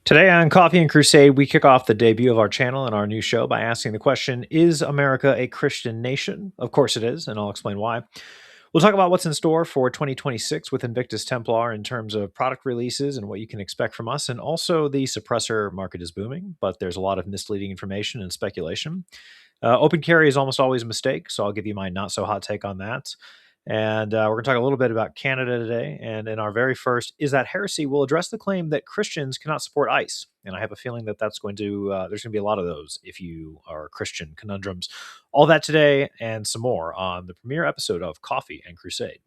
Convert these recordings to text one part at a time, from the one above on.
Today on Coffee and Crusade, we kick off the debut of our channel and our new show by asking the question: Is America a Christian nation? Of course it is, and I'll explain why. We'll talk about what's in store for 2026 with Invictus Templar in terms of product releases and what you can expect from us. And also, the suppressor market is booming, but there's a lot of misleading information and speculation. Open carry is almost always a mistake, so I'll give you my not so hot take on that. And we're going to talk a little bit about Canada today. And in our very first Is That Heresy, we'll address the claim that Christians cannot support ICE. And I have a feeling that there's going to be a lot of those if you are Christian conundrums. All that today and some more on the premiere episode of Coffee and Crusade.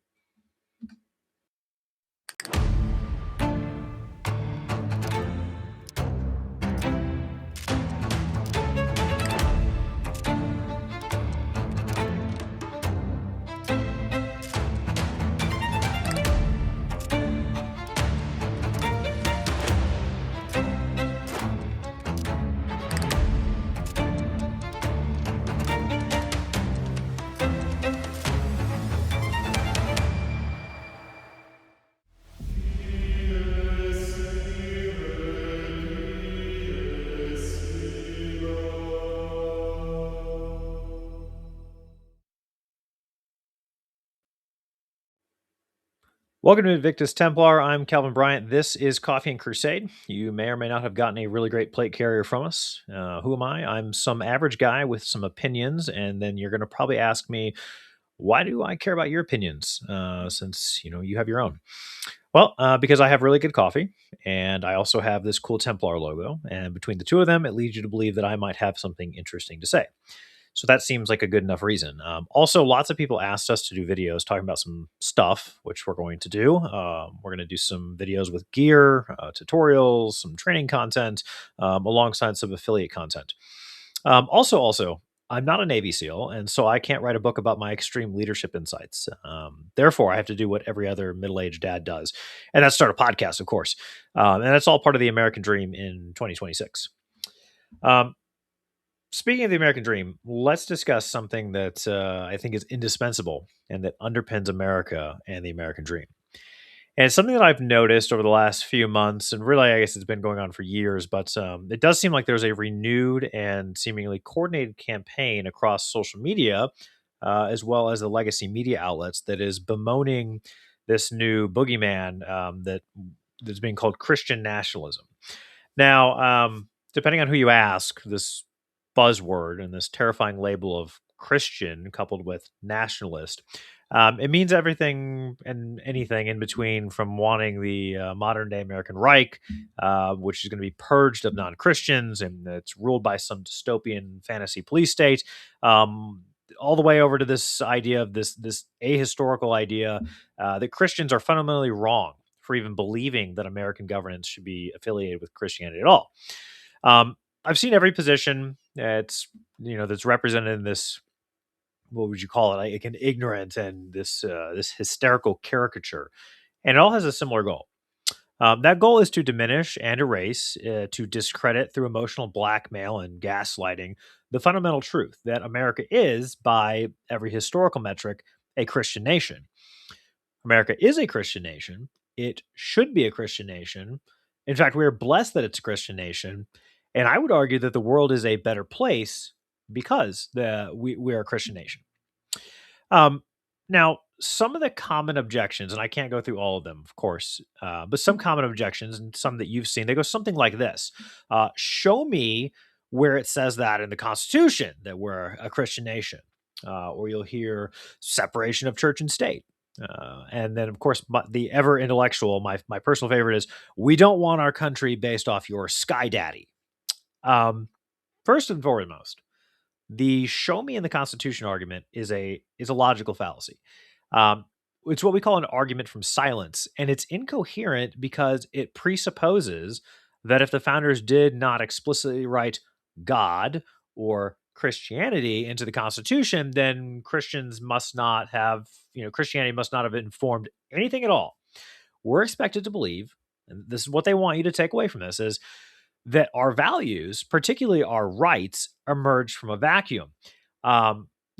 Welcome to Invictus Templar. I'm Calvin Bryant. This is Coffee and Crusade. You may or may not have gotten a really great plate carrier from us. Who am I? I'm some average guy with some opinions, and then you're going to probably ask me, why do I care about your opinions? Since you have your own. Well, because I have really good coffee, and I also have this cool Templar logo, and between the two of them, it leads you to believe that I might have something interesting to say. So that seems like a good enough reason. Also, lots of people asked us to do videos talking about some stuff, which we're going to do. We're going to do some videos with gear, tutorials, some training content, alongside some affiliate content. Also, I'm not a Navy SEAL, and so I can't write a book about my extreme leadership insights. Therefore, I have to do what every other middle-aged dad does, and that's start a podcast, of course. And that's all part of the American dream in 2026. Speaking of the American dream, let's discuss something that I think is indispensable and that underpins America and the American dream. And it's something that I've noticed over the last few months, and really, I guess it's been going on for years, but it does seem like there's a renewed and seemingly coordinated campaign across social media, as well as the legacy media outlets, that is bemoaning this new boogeyman that's being called Christian nationalism. Now, depending on who you ask, this buzzword and this terrifying label of Christian coupled with nationalist, it means everything and anything in between, from wanting the modern day American Reich, which is going to be purged of non Christians and it's ruled by some dystopian fantasy police state, all the way over to this idea of this ahistorical idea that Christians are fundamentally wrong for even believing that American governance should be affiliated with Christianity at all. I've seen every position that's represented in this. What would you call it? Like an ignorant and this hysterical caricature, and it all has a similar goal. That goal is to diminish and erase, to discredit through emotional blackmail and gaslighting the fundamental truth that America is, by every historical metric, a Christian nation. America is a Christian nation. It should be a Christian nation. In fact, we are blessed that it's a Christian nation. And I would argue that the world is a better place because we are a Christian nation. Now, some of the common objections, and I can't go through all of them, of course, but some common objections and some that you've seen, they go something like this. Show me where it says that in the Constitution that we're a Christian nation. Or you'll hear separation of church and state. And then, of course, the ever intellectual, my personal favorite is, we don't want our country based off your sky daddy. First and foremost, the show me in the Constitution argument is a logical fallacy. It's what we call an argument from silence, and it's incoherent because it presupposes that if the founders did not explicitly write God or Christianity into the Constitution, then Christianity must not have informed anything at all. We're expected to believe, and this is what they want you to take away from this, is that our values, particularly our rights, emerged from a vacuum.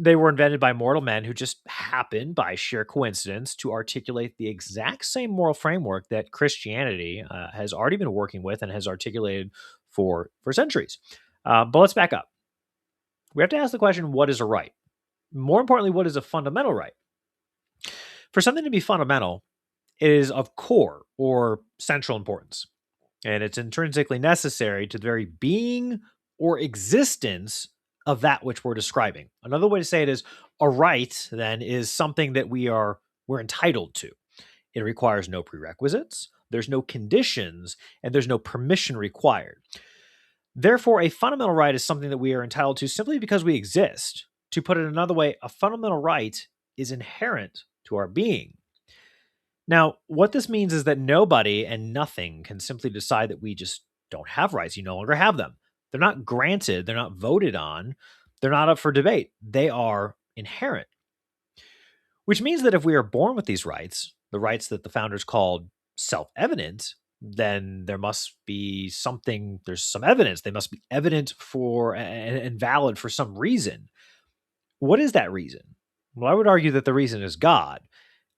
They were invented by mortal men who just happened, by sheer coincidence, to articulate the exact same moral framework that Christianity has already been working with and has articulated for centuries. But let's back up. We have to ask the question, what is a right? More importantly, what is a fundamental right? For something to be fundamental, it is of core or central importance, and it's intrinsically necessary to the very being or existence of that which we're describing. Another way to say it is a right, then, is something that we're entitled to. It requires no prerequisites, there's no conditions, and there's no permission required. Therefore, a fundamental right is something that we are entitled to simply because we exist. To put it another way, a fundamental right is inherent to our being. Now, what this means is that nobody and nothing can simply decide that we just don't have rights. You no longer have them. They're not granted, they're not voted on, they're not up for debate. They are inherent, which means that if we are born with these rights, the rights that the founders called self evident, then there must be something, there's some evidence. They must be evident for and valid for some reason. What is that reason? Well, I would argue that the reason is God,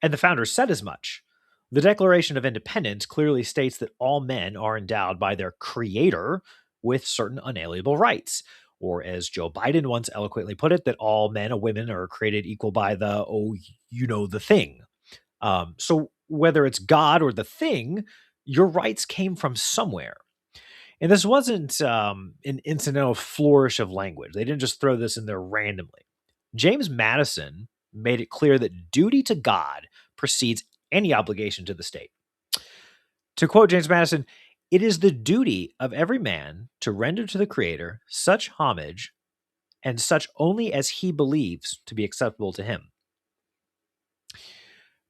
and the founders said as much. The Declaration of Independence clearly states that all men are endowed by their creator with certain unalienable rights. Or as Joe Biden once eloquently put it, that all men and women are created equal by the, the thing. So whether it's God or the thing, your rights came from somewhere. And this wasn't an incidental flourish of language. They didn't just throw this in there randomly. James Madison made it clear that duty to God precedes any obligation to the state. To quote James Madison, it is the duty of every man to render to the Creator such homage and such only as he believes to be acceptable to him.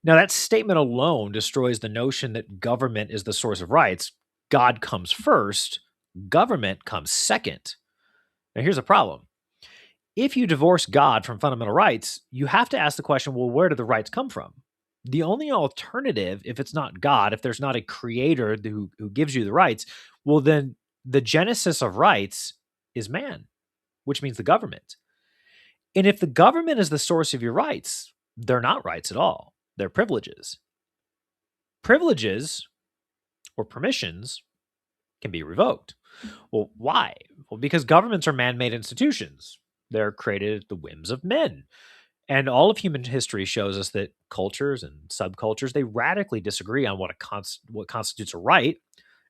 Now, that statement alone destroys the notion that government is the source of rights. God comes first, government comes second. Now, here's a problem. If you divorce God from fundamental rights, you have to ask the question, well, where do the rights come from? The only alternative, if it's not God, if there's not a creator who gives you the rights, well, then the genesis of rights is man, which means the government. And if the government is the source of your rights, they're not rights at all. They're privileges. Privileges or permissions can be revoked. Well, why? Well, because governments are man-made institutions. They're created at the whims of men. And all of human history shows us that cultures and subcultures, they radically disagree on what constitutes a right.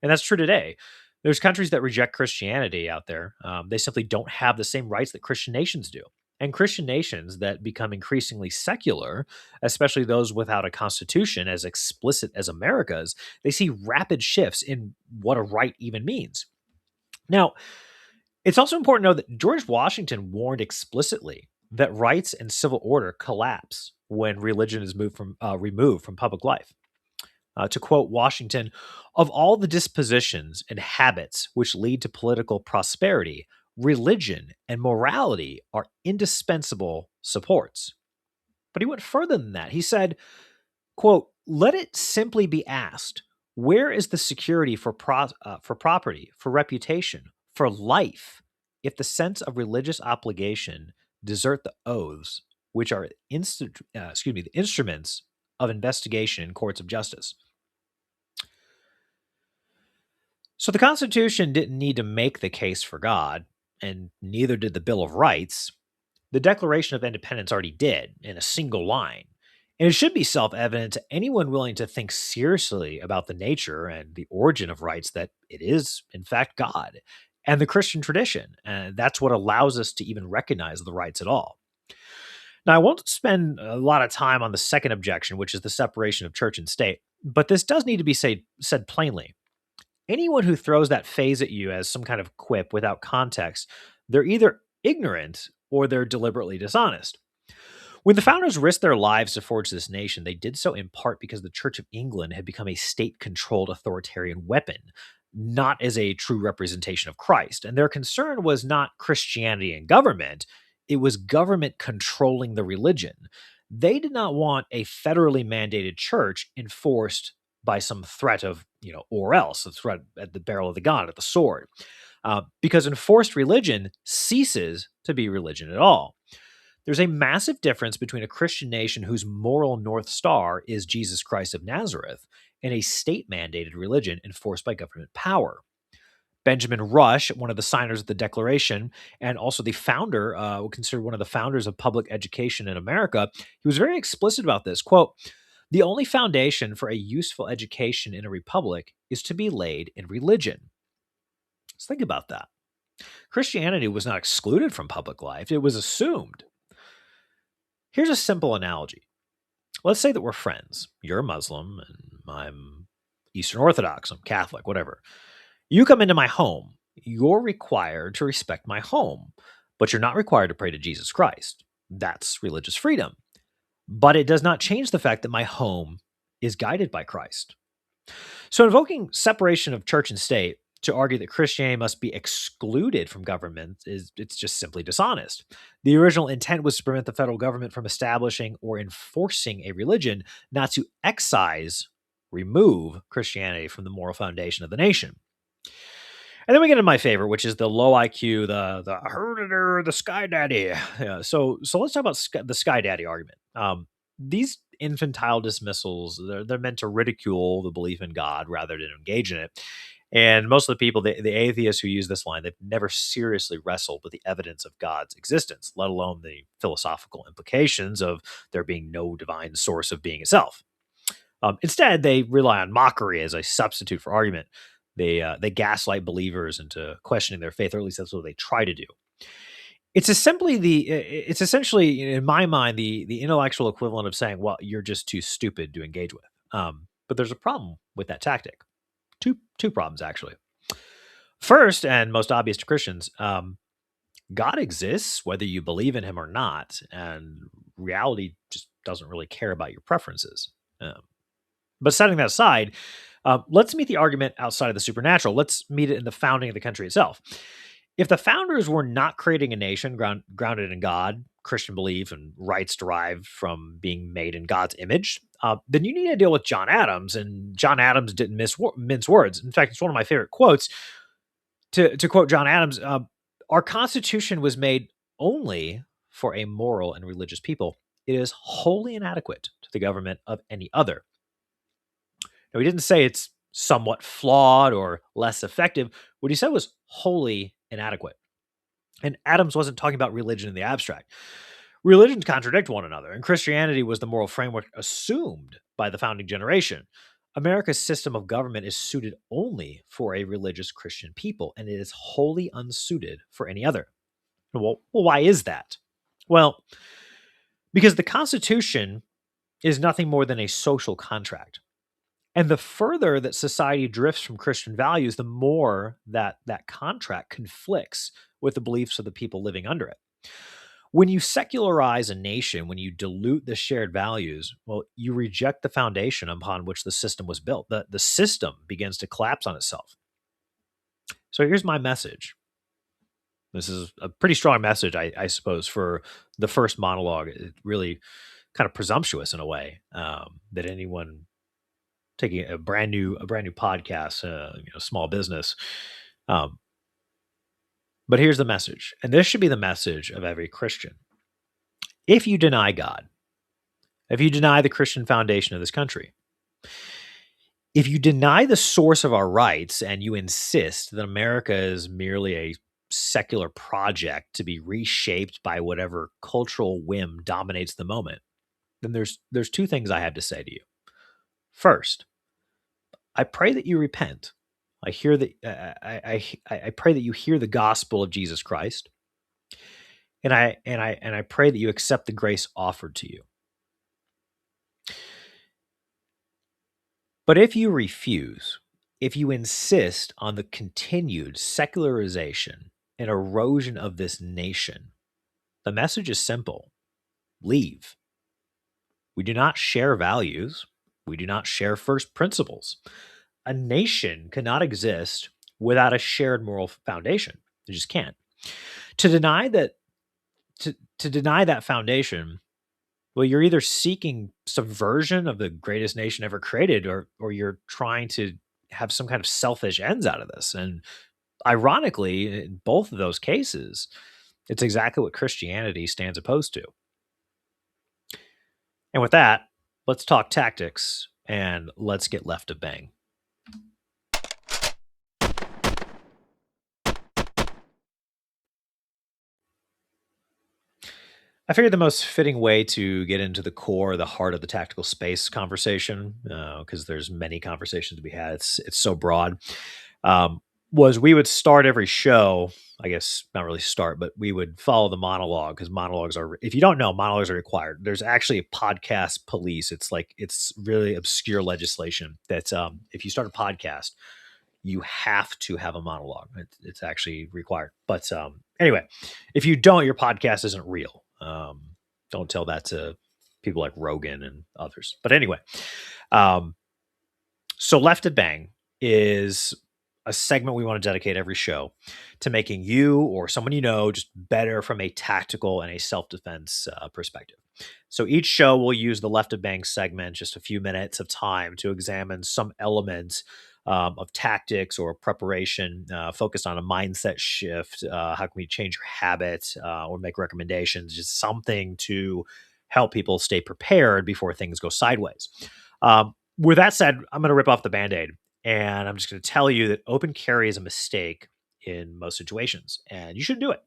And that's true today. There's countries that reject Christianity out there. They simply don't have the same rights that Christian nations do. And Christian nations that become increasingly secular, especially those without a constitution as explicit as America's, they see rapid shifts in what a right even means. Now, it's also important to know that George Washington warned explicitly that rights and civil order collapse when religion is removed from public life. To quote Washington, of all the dispositions and habits which lead to political prosperity, religion and morality are indispensable supports. But he went further than that. He said, quote, let it simply be asked, where is the security for property, for reputation, for life, if the sense of religious obligation desert the oaths, which are the instruments of investigation in courts of justice? So the Constitution didn't need to make the case for God, and neither did the Bill of Rights. The Declaration of Independence already did, in a single line. And it should be self-evident to anyone willing to think seriously about the nature and the origin of rights that it is, in fact, God and the Christian tradition. And that's what allows us to even recognize the rights at all. Now, I won't spend a lot of time on the second objection, which is the separation of church and state, but this does need to be said plainly. Anyone who throws that phrase at you as some kind of quip without context, they're either ignorant or they're deliberately dishonest. When the founders risked their lives to forge this nation, they did so in part because the Church of England had become a state-controlled authoritarian weapon, not as a true representation of Christ. And their concern was not Christianity and government, it was government controlling the religion. They did not want a federally mandated church enforced by some threat of, or else, a threat at the barrel of the gun, at the sword. Because enforced religion ceases to be religion at all. There's a massive difference between a Christian nation whose moral North Star is Jesus Christ of Nazareth and a state mandated religion enforced by government power. Benjamin Rush, one of the signers of the Declaration, and also the founder, considered one of the founders of public education in America, he was very explicit about this. Quote, "The only foundation for a useful education in a republic is to be laid in religion." Let's think about that. Christianity was not excluded from public life, it was assumed. Here's a simple analogy. Let's say that we're friends. You're a Muslim and I'm Eastern Orthodox, I'm Catholic, whatever. You come into my home. You're required to respect my home, but you're not required to pray to Jesus Christ. That's religious freedom. But it does not change the fact that my home is guided by Christ. So invoking separation of church and state to argue that Christianity must be excluded from government it's just simply dishonest. The original intent was to prevent the federal government from establishing or enforcing a religion, not to remove Christianity from the moral foundation of the nation. And then we get to my favorite, which is the low IQ, the herder, the sky daddy. Yeah, so let's talk about the sky daddy argument. These infantile dismissals, they're meant to ridicule the belief in God rather than engage in it. And most of the people, the atheists who use this line, they've never seriously wrestled with the evidence of God's existence, let alone the philosophical implications of there being no divine source of being itself. Instead, they rely on mockery as a substitute for argument. They gaslight believers into questioning their faith, or at least that's what they try to do. It's essentially, in my mind, the intellectual equivalent of saying, "Well, you're just too stupid to engage with." But there's a problem with that tactic. Two problems actually. First, and most obvious to Christians, God exists whether you believe in Him or not, and reality just doesn't really care about your preferences. But setting that aside, let's meet the argument outside of the supernatural. Let's meet it in the founding of the country itself. If the founders were not creating a nation grounded in God, Christian belief, and rights derived from being made in God's image, then you need to deal with John Adams. And John Adams didn't mince words. In fact, it's one of my favorite quotes. To quote John Adams, our Constitution was made only for a moral and religious people. It is wholly inadequate to the government of any other. Now, he didn't say it's somewhat flawed or less effective. What he said was wholly inadequate. And Adams wasn't talking about religion in the abstract. Religions contradict one another, and Christianity was the moral framework assumed by the founding generation. America's system of government is suited only for a religious Christian people, and it is wholly unsuited for any other. Well, why is that? Well, because the Constitution is nothing more than a social contract. And the further that society drifts from Christian values, the more that contract conflicts with the beliefs of the people living under it. When you secularize a nation, when you dilute the shared values, well, you reject the foundation upon which the system was built. The system begins to collapse on itself. So here's my message. This is a pretty strong message, I suppose, for the first monologue. It's really kind of presumptuous in a way that anyone taking a brand new podcast, small business. But here's the message, and this should be the message of every Christian. If you deny God, if you deny the Christian foundation of this country, if you deny the source of our rights and you insist that America is merely a secular project to be reshaped by whatever cultural whim dominates the moment, then there's two things I have to say to you. First, I pray that you repent. I hear that I pray that you hear the gospel of Jesus Christ, and I pray that you accept the grace offered to you. But if you refuse, if you insist on the continued secularization and erosion of this nation, the message is simple: leave. We do not share values. We do not share first principles. A nation cannot exist without a shared moral foundation. It just can't. To deny that foundation, well, you're either seeking subversion of the greatest nation ever created, or you're trying to have some kind of selfish ends out of this. And ironically, in both of those cases, It's exactly what Christianity stands opposed to. And with that, let's talk tactics and let's get left of bang. I figured the most fitting way to get into the core, the heart of the tactical space conversation, because there's many conversations to be had. It's so broad. Um, was we would start every show. I guess not really start, but we would follow the monologue because monologues are. If you don't know, monologues are required. There's actually a podcast police. It's really obscure legislation that if you start a podcast, you have to have a monologue. It's actually required. But anyway, if you don't, your podcast isn't real. Don't tell that to people like Rogan and others. But anyway, um, so Left to Bang is a segment we want to dedicate every show to making you or someone you know just better from a tactical and a self defense perspective. So each show will use the Left of Bang segment, just a few minutes of time to examine some element of tactics or preparation focused on a mindset shift. How can we change your habits or make recommendations? Just something to help people stay prepared before things go sideways. With that said, I'm going to rip off the band aid and I'm just going to tell you that open carry is a mistake in most situations and you shouldn't do it.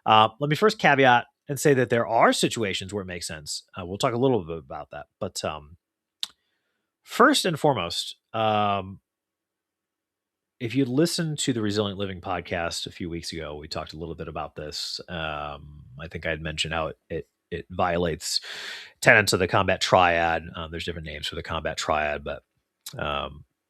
Let me first caveat and say that there are situations where it makes sense. We'll talk a little bit about that. But first and foremost, if you listen to the Resilient Living podcast a few weeks ago, we talked a little bit about this. I think I had mentioned how it violates tenets of the combat triad. There's different names for the combat triad, but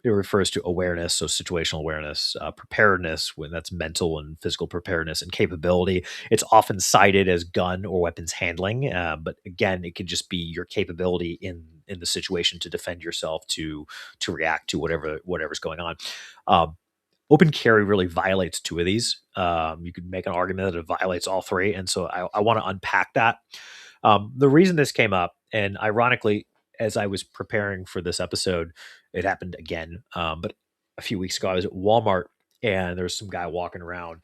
it refers to awareness, so situational awareness, preparedness, when that's mental and physical preparedness, and capability. It's often cited as gun or weapons handling, but again, it could just be your capability in the situation to defend yourself, to react to whatever's going on. Open carry really violates two of these. You could make an argument that it violates all three, and so I want to unpack that. The reason this came up, and ironically, as I was preparing for this episode, it happened again. But a few weeks ago, I was at Walmart and there was some guy walking around,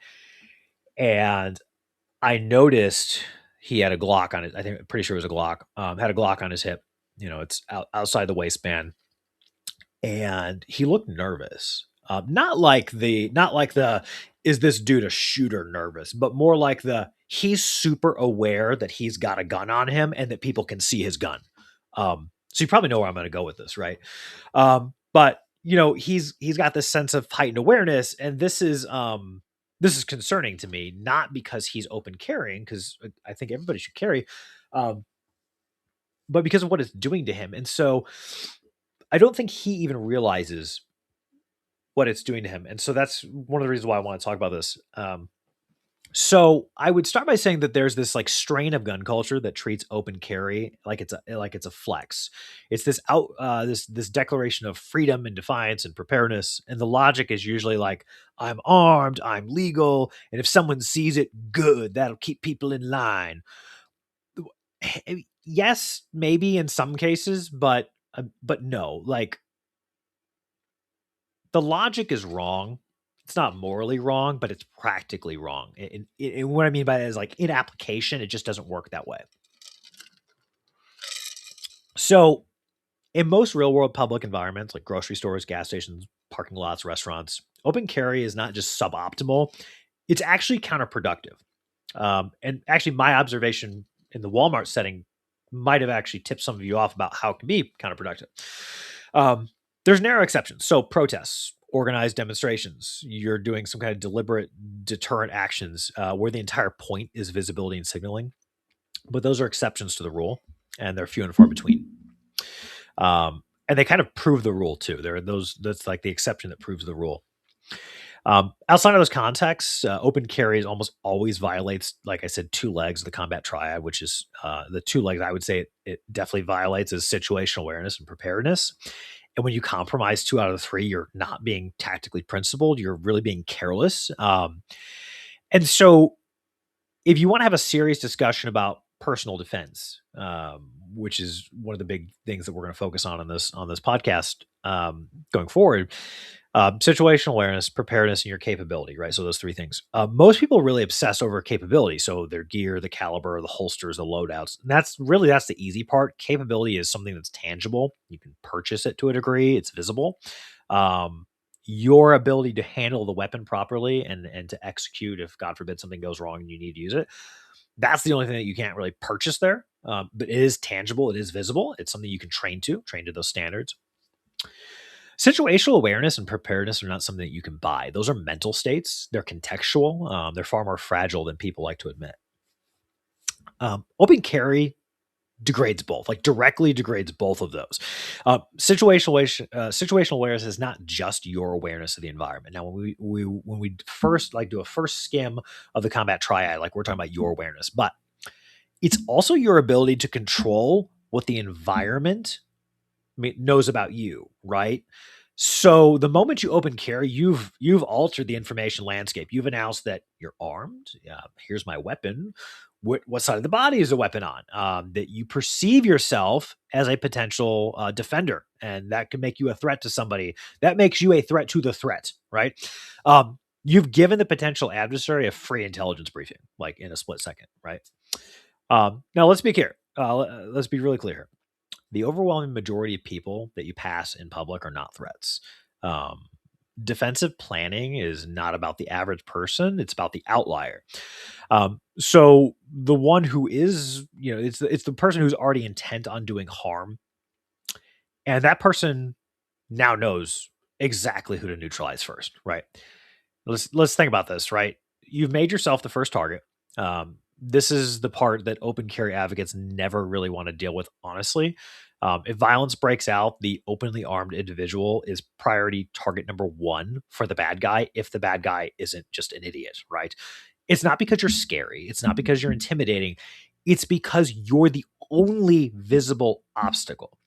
and I noticed he had a Glock on it. I think pretty sure it was a Glock. Had a Glock on his hip. You know, it's outside the waistband, and he looked nervous. Not like the is this dude a shooter nervous, but more like the he's super aware that he's got a gun on him and that people can see his gun. So you probably know where I'm going to go with this, right? But you know, he's got this sense of heightened awareness, and this is concerning to me, not because he's open carrying, because I think everybody should carry, um, but because of what it's doing to him. And so I don't think he even realizes what it's doing to him. And so that's one of the reasons why I want to talk about this. So I would start by saying that there's this like strain of gun culture that treats open carry like it's a flex. It's this declaration of freedom and defiance and preparedness, and the logic is usually like I'm armed, I'm legal, and if someone sees it, good, that'll keep people in line. Yes, maybe in some cases, but no, like the logic is wrong. It's not morally wrong, but it's practically wrong. And what I mean by that is like in application, it just doesn't work that way. So in most real world public environments like grocery stores, gas stations, parking lots, restaurants, open carry is not just suboptimal, it's actually counterproductive. And actually my observation in the Walmart setting might have actually tipped some of you off about how it can be counterproductive. There's narrow exceptions. So protests, organized demonstrations, you're doing some kind of deliberate deterrent actions where the entire point is visibility and signaling. But those are exceptions to the rule, and they're few and far between. And they kind of prove the rule too. That's like the exception that proves the rule. Outside of those contexts, open carry almost always violates, like I said, two legs of the combat triad, which is the two legs I would say it definitely violates is situational awareness and preparedness. And when you compromise two out of the three, you're not being tactically principled. You're really being careless. And so if you want to have a serious discussion about personal defense, which is one of the big things that we're going to focus on this podcast going forward, Situational awareness, preparedness, and your capability, right? So those three things. Most people really obsess over capability. So their gear, the caliber, the holsters, the loadouts. And that's the easy part. Capability is something that's tangible. You can purchase it to a degree. It's visible. Um, your ability to handle the weapon properly and to execute if God forbid something goes wrong and you need to use it. That's the only thing that you can't really purchase there. But it is tangible. It is visible. It's something you can train to those standards. Situational awareness and preparedness are not something that you can buy. Those are mental states. They're contextual. They're far more fragile than people like to admit. Open carry degrades both, like directly degrades both of those. Situational awareness is not just your awareness of the environment. Now, when we first like do a first skim of the combat triad, like we're talking about your awareness, but it's also your ability to control what the environment knows about you, right? So the moment you open carry, you've altered the information landscape. You've announced that you're armed. Yeah, here's my weapon. What side of the body is the weapon on? That you perceive yourself as a potential defender, and that can make you a threat to somebody. That makes you a threat to the threat, right? You've given the potential adversary a free intelligence briefing, like in a split second, right? Now let's be clear. Let's be really clear here. The overwhelming majority of people that you pass in public are not threats. Um, Defensive planning is not about the average person; it's about the outlier. So the one who is, it's the person who's already intent on doing harm, and that person now knows exactly who to neutralize first, right? Let's think about this, right? You've made yourself the first target. This is the part that open carry advocates never really want to deal with, honestly. If violence breaks out, the openly armed individual is priority target number one for the bad guy if the bad guy isn't just an idiot, right? It's not because you're scary. It's not because you're intimidating. It's because you're the only visible obstacle.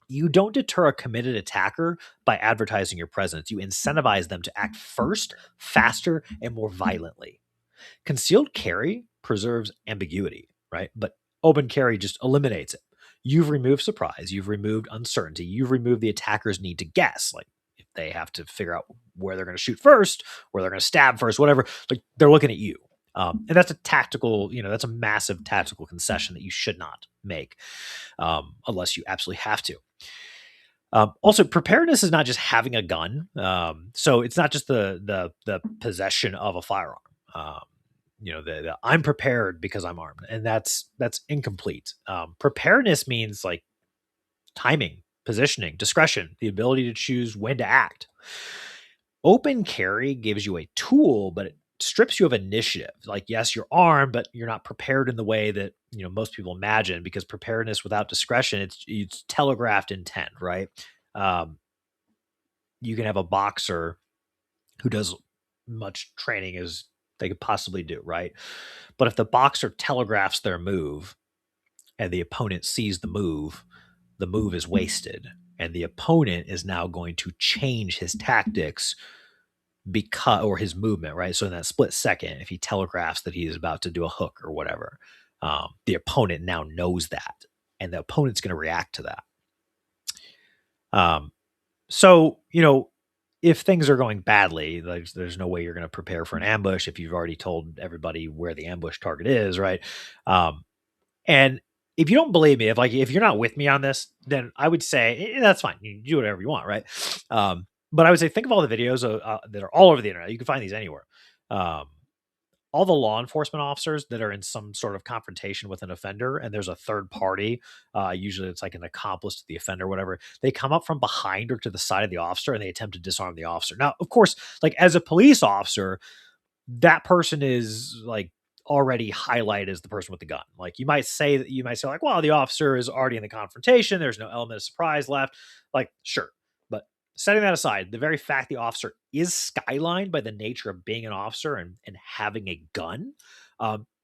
You don't deter a committed attacker by advertising your presence. You incentivize them to act first, faster, and more violently. Concealed carry preserves ambiguity, right? But open carry just eliminates it. You've removed surprise. You've removed uncertainty. You've removed the attacker's need to guess. Like if they have to figure out where they're going to shoot first, where they're going to stab first, whatever, like they're looking at you. And that's a tactical, that's a massive tactical concession that you should not make unless you absolutely have to. Also, preparedness is not just having a gun. So it's not just the possession of a firearm. The I'm prepared because I'm armed, and that's incomplete. Preparedness means like timing, positioning, discretion, the ability to choose when to act. Open carry gives you a tool, but it strips you of initiative. Like, yes, you're armed, but you're not prepared in the way that most people imagine. Because preparedness without discretion, it's telegraphed intent, right? You can have a boxer who does much training as they could possibly do, right? But if the boxer telegraphs their move and the opponent sees the move is wasted. And the opponent is now going to change his tactics or his movement, right? So in that split second, if he telegraphs that he is about to do a hook or whatever, the opponent now knows that, and the opponent's going to react to that. So, if things are going badly, like there's no way you're going to prepare for an ambush if you've already told everybody where the ambush target is, right? And if you don't believe me, if you're not with me on this, then I would say that's fine. You do whatever you want, right? But I would say think of all the videos that are all over the internet. You can find these anywhere. All the law enforcement officers that are in some sort of confrontation with an offender, and there's a third party, usually it's like an accomplice to the offender, whatever. They come up from behind or to the side of the officer and they attempt to disarm the officer. Now, of course, like as a police officer, that person is like already highlighted as the person with the gun. Like you might say like, well, the officer is already in the confrontation. There's no element of surprise left. Like, sure. But setting that aside, the very fact the officer is skylined by the nature of being an officer and having a gun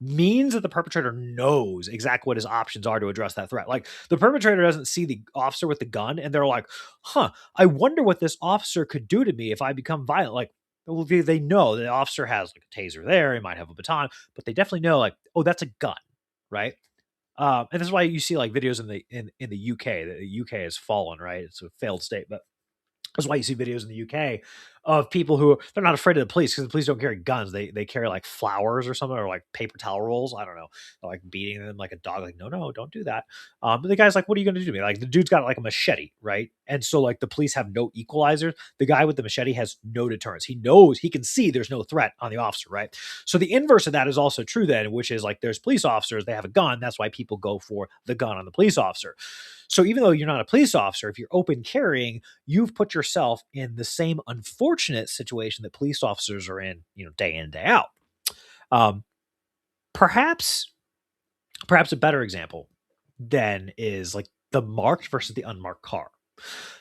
means that the perpetrator knows exactly what his options are to address that threat. Like the perpetrator doesn't see the officer with the gun and they're like, I wonder what this officer could do to me if I become violent. Like, well, they know the officer has like a taser there. He might have a baton, but they definitely know like, oh, that's a gun, right? And this is why you see like videos in the UK. The UK has fallen, right? It's a failed state, but That's why you see videos in the UK of people who they're not afraid of the police because the police don't carry guns. They carry like flowers or something or like paper towel rolls. I don't know. They're like beating them like a dog. Like, no, no, don't do that. But the guy's like, what are you going to do to me? Like the dude's got like a machete, right? And so like the police have no equalizer. The guy with the machete has no deterrence. He knows he can see there's no threat on the officer, right? So the inverse of that is also true then, which is like there's police officers, they have a gun. That's why people go for the gun on the police officer. So even though you're not a police officer, if you're open carrying, you've put yourself in the same unfortunate situation that police officers are in, day in, day out. Um, perhaps, perhaps a better example then is like the marked versus the unmarked car.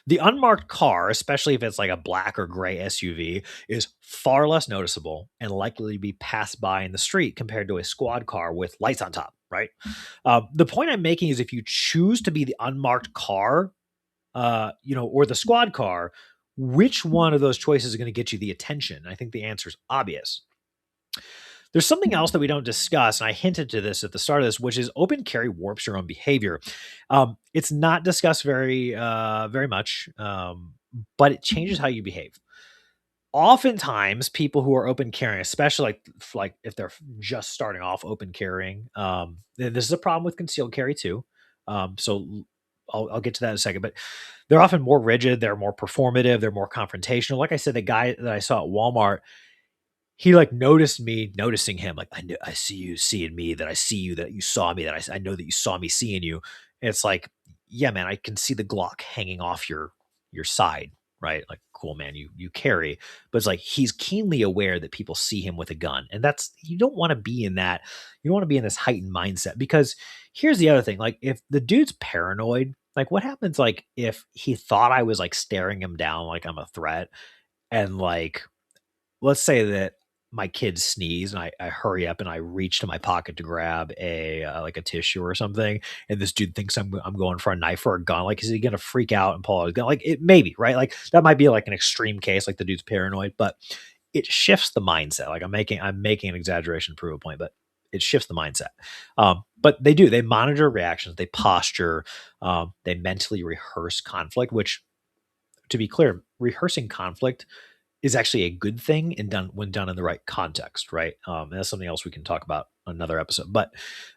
The unmarked car, especially if it's like a black or gray SUV, is far less noticeable and likely to be passed by in the street compared to a squad car with lights on top, right? The point I'm making is if you choose to be the unmarked car, or the squad car, which one of those choices is going to get you the attention? I think the answer is obvious. There's something else that we don't discuss, and I hinted to this at the start of this, which is open carry warps your own behavior. It's not discussed very much, but it changes how you behave. Oftentimes, people who are open carrying, especially like if they're just starting off open carrying, and this is a problem with concealed carry too. So I'll get to that in a second, but they're often more rigid, they're more performative, they're more confrontational. Like I said, the guy that I saw at Walmart, he like noticed me noticing him. Like, I see you seeing me, that I see you, that you saw me, that I know that you saw me seeing you. And it's like, yeah, man, I can see the Glock hanging off your side, right? Like, cool, man, you carry. But it's like he's keenly aware that people see him with a gun. And that's, you don't want to be in that. You don't want to be in this heightened mindset, because here's the other thing. Like, if the dude's paranoid, like what happens like if he thought I was like staring him down like I'm a threat, and like let's say that my kids sneeze and I hurry up and I reach to my pocket to grab a like a tissue or something, and this dude thinks I'm going for a knife or a gun. Like, is he gonna freak out and pull out a gun? Like, it maybe, right? Like that might be like an extreme case, like the dude's paranoid, but it shifts the mindset. Like I'm making an exaggeration to prove a point, but it shifts the mindset. But they monitor reactions, they posture, they mentally rehearse conflict. Which, to be clear, rehearsing conflict is actually a good thing and done when done in the right context, right? And that's something else we can talk about on another episode. But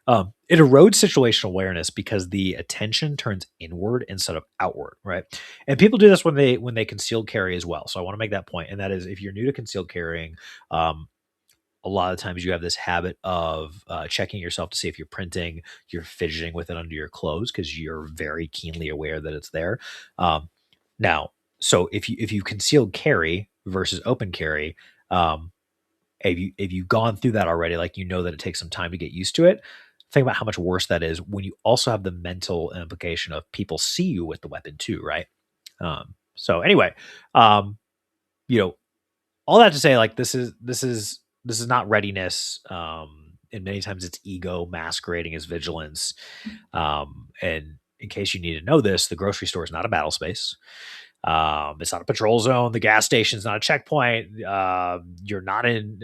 it erodes situational awareness because the attention turns inward instead of outward, right? And people do this when they concealed carry as well. So I want to make that point, and that is, if you're new to concealed carrying, a lot of times you have this habit of checking yourself to see if you're printing, you're fidgeting with it under your clothes because you're very keenly aware that it's there. Now, so if you concealed carry versus open carry, um, if you've gone through that already, like that it takes some time to get used to it. Think about how much worse that is when you also have the mental implication of people see you with the weapon too, right? So anyway, um, you know, all that to say, like this is not readiness. And many times it's ego masquerading as vigilance. And in case you need to know this, the grocery store is not a battle space. It's not a patrol zone. The gas station's not a checkpoint. You're not in,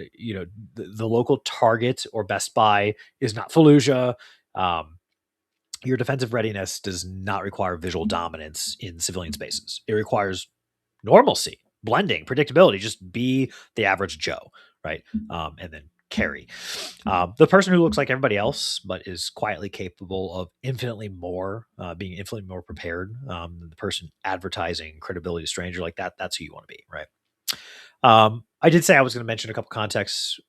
the local Target or Best Buy is not Fallujah. Um, your defensive readiness does not require visual dominance in civilian spaces. It requires normalcy, blending, predictability. Just be the average Joe, right? And then carry. The person who looks like everybody else, but is quietly capable of infinitely more, being infinitely more prepared. The person advertising credibility to stranger, like that's who you want to be, right? I did say I was going to mention a couple contexts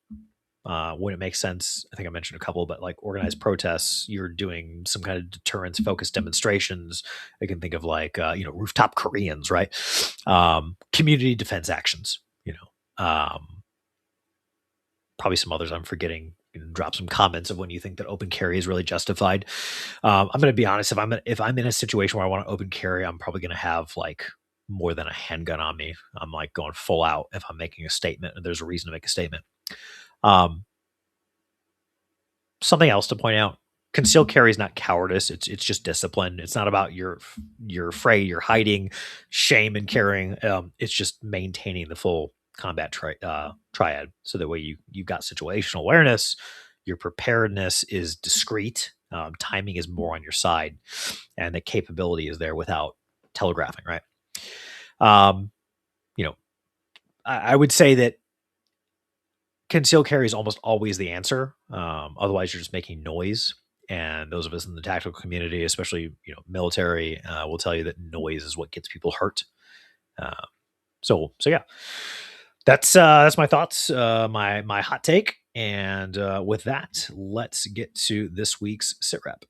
when it makes sense. I think I mentioned a couple, but like organized protests, you're doing some kind of deterrence focused demonstrations. I can think of like, rooftop Koreans, right? Community defense actions, probably some others I'm forgetting. Drop some comments of when you think that open carry is really justified. I'm going to be honest. If I'm in a situation where I want to open carry, I'm probably going to have like more than a handgun on me. I'm like going full out if I'm making a statement and there's a reason to make a statement. Something else to point out: concealed carry is not cowardice. It's just discipline. It's not about you're afraid, you're hiding, shame and carrying. It's just maintaining the full combat triad. So that way you've got situational awareness, your preparedness is discreet, timing is more on your side, and the capability is there without telegraphing, right? I would say that concealed carry is almost always the answer. Otherwise, you're just making noise. And those of us in the tactical community, especially military, will tell you that noise is what gets people hurt. Uh, so yeah, that's my thoughts, my hot take. And with that, let's get to this week's sit rep.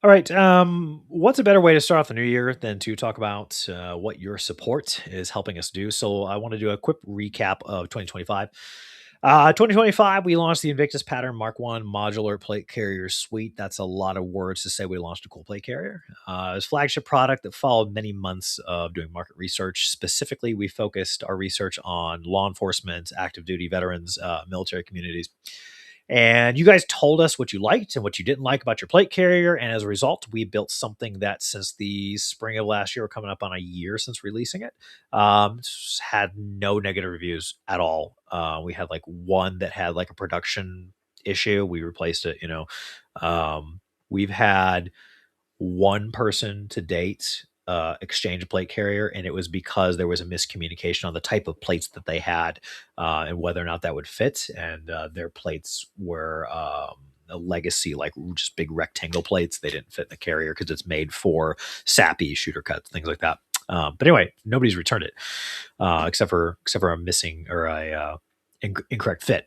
All right. What's a better way to start off the new year than to talk about what your support is helping us do? So, I want to do a quick recap of 2025. 2025, we launched the Invictus Pattern Mark One Modular Plate Carrier Suite. That's a lot of words to say we launched a cool plate carrier. It's a flagship product that followed many months of doing market research. Specifically, we focused our research on law enforcement, active duty veterans, military communities. And you guys told us what you liked and what you didn't like about your plate carrier. And as a result, we built something that since the spring of last year, we're coming up on a year since releasing it, had no negative reviews at all. We had like one that had like a production issue. We replaced it, we've had one person to date exchange a plate carrier, and it was because there was a miscommunication on the type of plates that they had and whether or not that would fit. And their plates were a legacy, like just big rectangle plates. They didn't fit in the carrier because it's made for SAPI shooter cuts, things like that. But anyway, nobody's returned it except for a missing or a incorrect fit,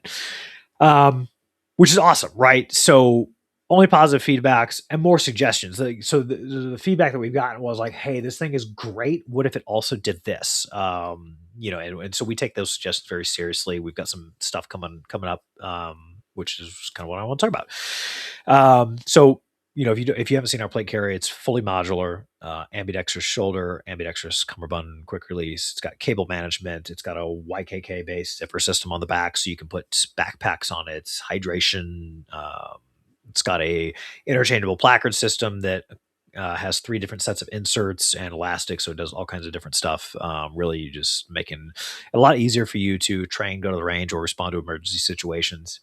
which is awesome, right? So only positive feedbacks and more suggestions. So the feedback that we've gotten was like, "Hey, this thing is great. What if it also did this?" And so we take those suggestions very seriously. We've got some stuff coming up, which is kind of what I want to talk about. So if you haven't seen our plate carrier, it's fully modular, ambidextrous shoulder, ambidextrous cummerbund, quick release. It's got cable management. It's got a YKK based zipper system on the back, so you can put backpacks on it. Hydration. It's got a interchangeable placard system that has 3 different sets of inserts and elastics, so it does all kinds of different stuff. Really, just making it a lot easier for you to train, go to the range, or respond to emergency situations.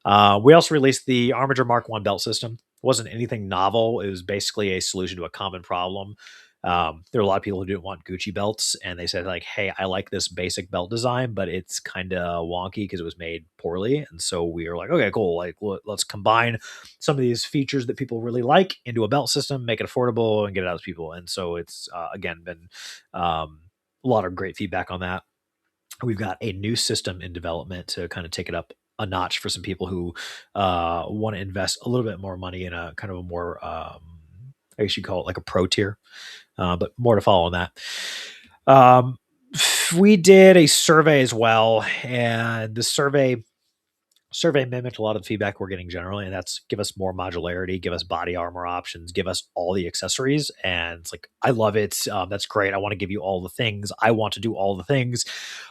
We also released the Armiger Mark One belt system. It wasn't anything novel. It was basically a solution to a common problem. There are a lot of people who didn't want Gucci belts, and they said like, "Hey, I like this basic belt design, but it's kind of wonky because it was made poorly." And so we were like, "Okay, cool. Like, let's combine some of these features that people really like into a belt system, make it affordable, and get it out to people." And so it's again been a lot of great feedback on that. We've got a new system in development to kind of take it up a notch for some people who want to invest a little bit more money in a kind of a more, I guess you call it like a pro tier, but more to follow on that. We did a survey as well, and the survey mimicked a lot of the feedback we're getting generally, and that's give us more modularity, give us body armor options, give us all the accessories. And it's like, I love it. That's great. I want to give you all the things. I want to do all the things,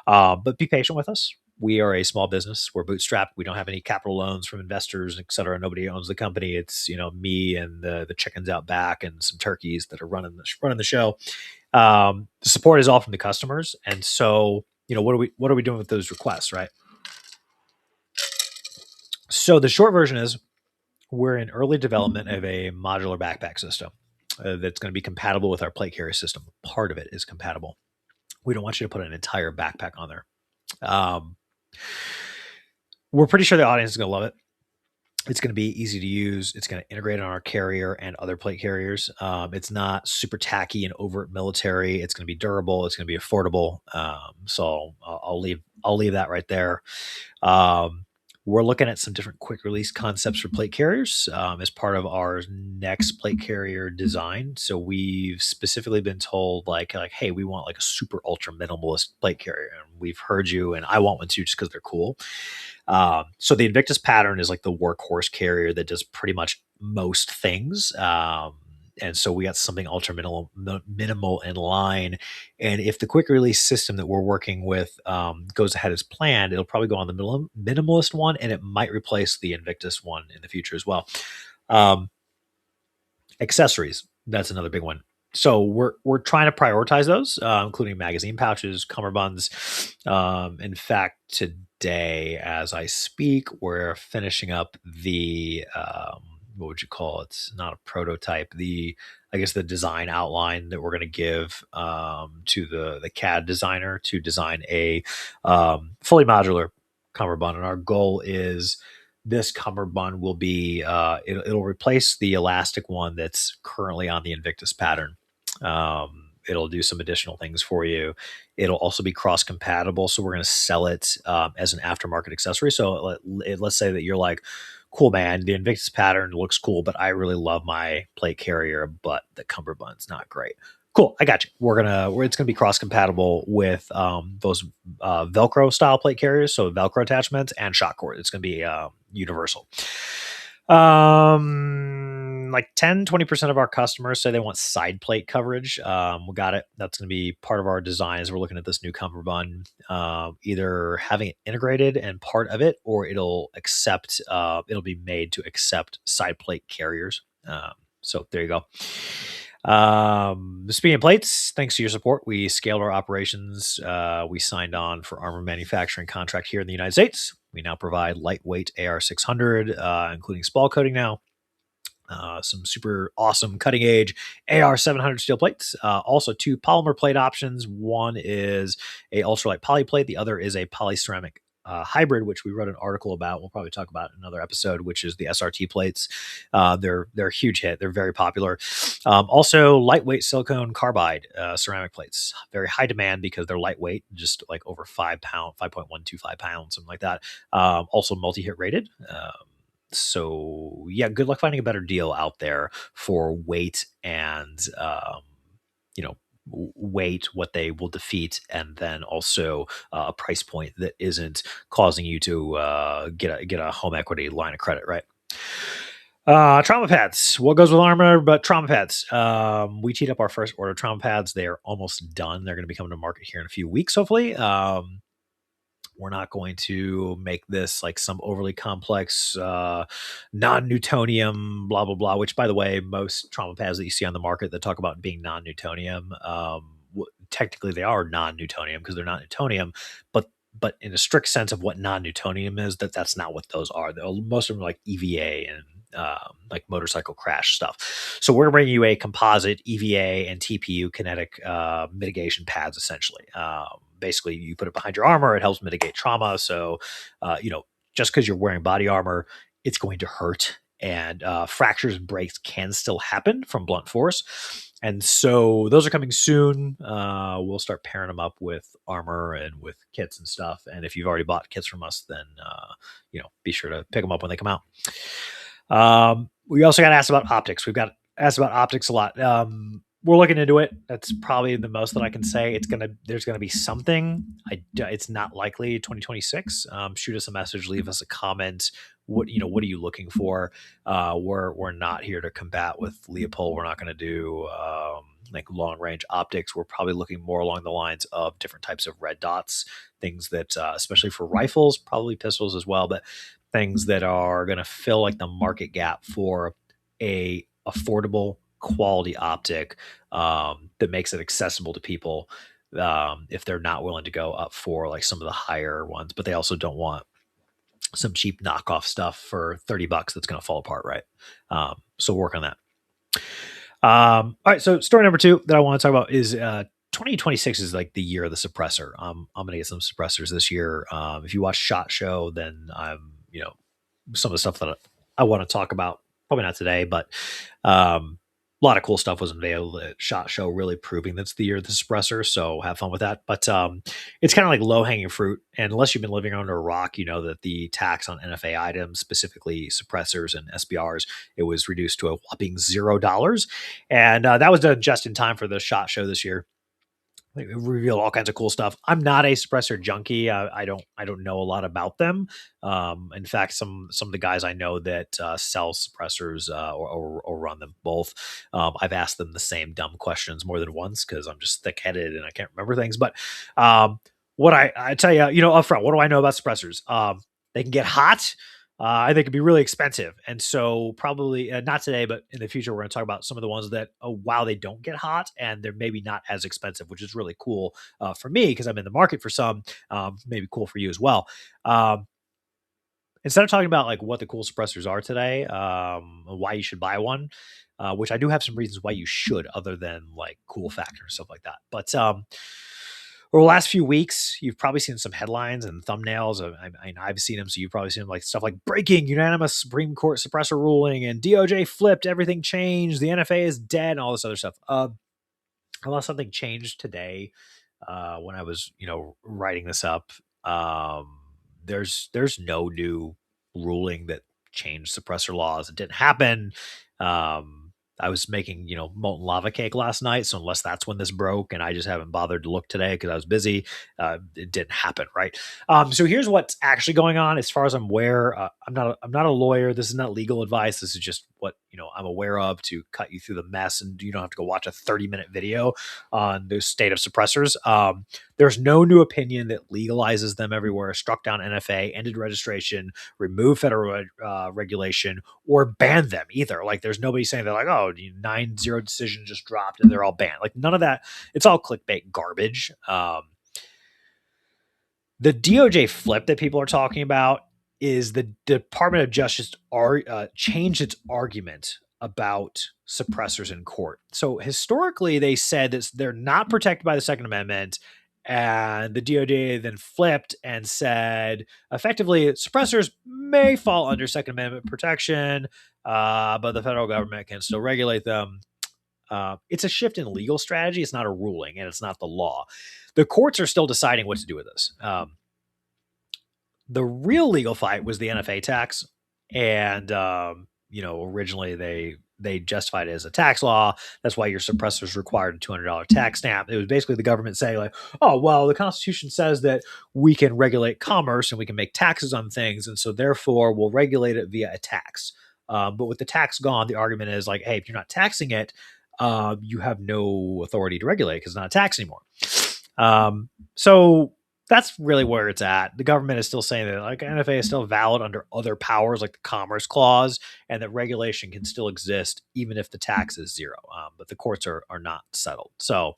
but be patient with us. We are a small business. We're bootstrapped. We don't have any capital loans from investors, et cetera. Nobody owns the company. It's me and the chickens out back and some turkeys that are running the show. The support is all from the customers, and so what are we doing with those requests, right? So the short version is we're in early development of a modular backpack system that's going to be compatible with our plate carrier system. Part of it is compatible. We don't want you to put an entire backpack on there. We're pretty sure the audience is going to love it. It's going to be easy to use. It's going to integrate on our carrier and other plate carriers. It's not super tacky and overt military. It's going to be durable. It's going to be affordable. So I'll leave that right there. We're looking at some different quick release concepts for plate carriers as part of our next plate carrier design. So we've specifically been told like, hey, we want like a super ultra minimalist plate carrier. And we've heard you, and I want one too, just because they're cool. So the Invictus Pattern is like the workhorse carrier that does pretty much most things. And so we got something ultra minimal in line. And if the quick release system that we're working with goes ahead as planned, it'll probably go on the minimalist one, and it might replace the Invictus one in the future as well. Accessories, that's another big one. So we're trying to prioritize those, including magazine pouches, cummerbunds. In fact, today as I speak. We're finishing up the what would you call it? It's not a prototype. The I guess the design outline that we're going to give to the CAD designer to design a fully modular cummerbund. And our goal is this cummerbund will be it'll replace the elastic one that's currently on the Invictus pattern. It'll do some additional things for you. It'll also be cross compatible, so we're going to sell it as an aftermarket accessory. So let's say that you're like, cool, man, the Invictus pattern looks cool, but I really love my plate carrier, but the cummerbund's not great. Cool, I got you. It's gonna be cross compatible with those Velcro style plate carriers, so Velcro attachments and shock cord. It's gonna be universal. Like 10-20% of our customers say they want side plate coverage. We got it. That's going to be part of our design as we're looking at this new cummerbund, either having it integrated and part of it, or it'll be made to accept side plate carriers. So there you go. Speaking of plates, thanks to your support, we scaled our operations. We signed on for armor manufacturing contract here in the United States. We now provide lightweight AR600, including spall coating now. Some super awesome cutting edge AR700 steel plates. Also, two polymer plate options. One is a ultralight poly plate. The other is a polyceramic hybrid, which we wrote an article about. We'll probably talk about in another episode, which is the SRT plates. They're a huge hit. They're very popular. Also, lightweight silicone carbide ceramic plates. Very high demand because they're lightweight, just like over 5 pounds, 5.125 pounds, something like that. Also multi-hit rated. So yeah, good luck finding a better deal out there for weight and weight, what they will defeat, and then also a price point that isn't causing you to get a home equity line of credit, right? Trauma pads. What goes with armor but trauma pads? We teed up our first order of trauma pads. They are almost done. They're going to be coming to market here in a few weeks, hopefully. We're not going to make this like some overly complex non-Newtonium, blah, blah, blah, which, by the way, most trauma pads that you see on the market that talk about being non-Newtonium, technically they are non-Newtonium because they're not Newtonium, but in a strict sense of what non-Newtonium is, that's not what those are. Most of them are like EVA and like motorcycle crash stuff. So we're bringing you a composite EVA and TPU kinetic mitigation pads, essentially. Basically, you put it behind your armor, it helps mitigate trauma. So, just because you're wearing body armor, it's going to hurt. And fractures and breaks can still happen from blunt force. And so those are coming soon. We'll start pairing them up with armor and with kits and stuff. And if you've already bought kits from us, then, be sure to pick them up when they come out. We also got asked about optics. We've got asked about optics a lot. We're looking into it. That's probably the most that I can say. There's gonna be something. It's not likely 2026. Shoot us a message, leave us a comment. What are you looking for? We're not here to combat with Leopold. We're not going to do like long range optics. We're probably looking more along the lines of different types of red dots, things that, especially for rifles, probably pistols as well, but things that are going to fill like the market gap for a affordable quality optic that makes it accessible to people if they're not willing to go up for like some of the higher ones, but they also don't want some cheap knockoff stuff for $30 that's going to fall apart, right? So work on that. All right, so story number 2 that I want to talk about is 2026 is like the year of the suppressor. I'm going to get some suppressors this year. If you watch SHOT Show, then I'm, some of the stuff that I want to talk about, probably not today, but a lot of cool stuff was unveiled at SHOT Show, really proving that's the year of the suppressor. So have fun with that. But it's kind of like low hanging fruit. And unless you've been living under a rock, you know that the tax on NFA items, specifically suppressors and SBRs, it was reduced to a whopping $0. And that was done just in time for the SHOT Show this year. It revealed all kinds of cool stuff. I'm not a suppressor junkie. I don't know a lot about them. In fact, some of the guys I know that sell suppressors or run them both, I've asked them the same dumb questions more than once because I'm just thick-headed and I can't remember things. But what I tell you, up front, what do I know about suppressors? They can get hot. I think it'd be really expensive. And so probably not today, but in the future, we're going to talk about some of the ones that, while they don't get hot and they're maybe not as expensive, which is really cool for me because I'm in the market for some, maybe cool for you as well. Um, Instead of talking about like what the cool suppressors are today, why you should buy one, which I do have some reasons why you should, other than like cool factor and stuff like that. But over the last few weeks, you've probably seen some headlines and thumbnails. I've seen them, so you've probably seen like stuff like breaking unanimous Supreme Court suppressor ruling and DOJ flipped, everything changed, the NFA is dead, and all this other stuff. Unless something changed today, when I was, writing this up. Um, there's no new ruling that changed suppressor laws. It didn't happen. I was making, molten lava cake last night, so unless that's when this broke, and I just haven't bothered to look today because I was busy, it didn't happen, right? So here's what's actually going on, as far as I'm aware. I'm not a lawyer. This is not legal advice. This is just what I'm aware of to cut you through the mess, and you don't have to go watch a 30-minute video on the state of suppressors. There's no new opinion that legalizes them everywhere, struck down NFA, ended registration, removed federal regulation, or banned them either. Like, there's nobody saying they're like, oh, 9-0 decision just dropped and they're all banned. Like, none of that. It's all clickbait garbage. The DOJ flip that people are talking about is the Department of Justice changed its argument about suppressors in court. So historically, they said that they're not protected by the Second Amendment, and the DOJ then flipped and said, effectively, suppressors may fall under Second Amendment protection, but the federal government can still regulate them. It's a shift in legal strategy. It's not a ruling, and it's not the law. The courts are still deciding what to do with this. The real legal fight was the NFA tax, and originally they justified it as a tax law. That's why your suppressors required a $200 tax stamp. It was basically the government saying like, oh, well, the Constitution says that we can regulate commerce and we can make taxes on things, and so therefore we'll regulate it via a tax. But with the tax gone, the argument is like, hey, if you're not taxing it, you have no authority to regulate because it's not a tax anymore. So that's really where it's at. The government is still saying that like NFA is still valid under other powers like the Commerce Clause, and that regulation can still exist even if the tax is zero. But the courts are not settled. So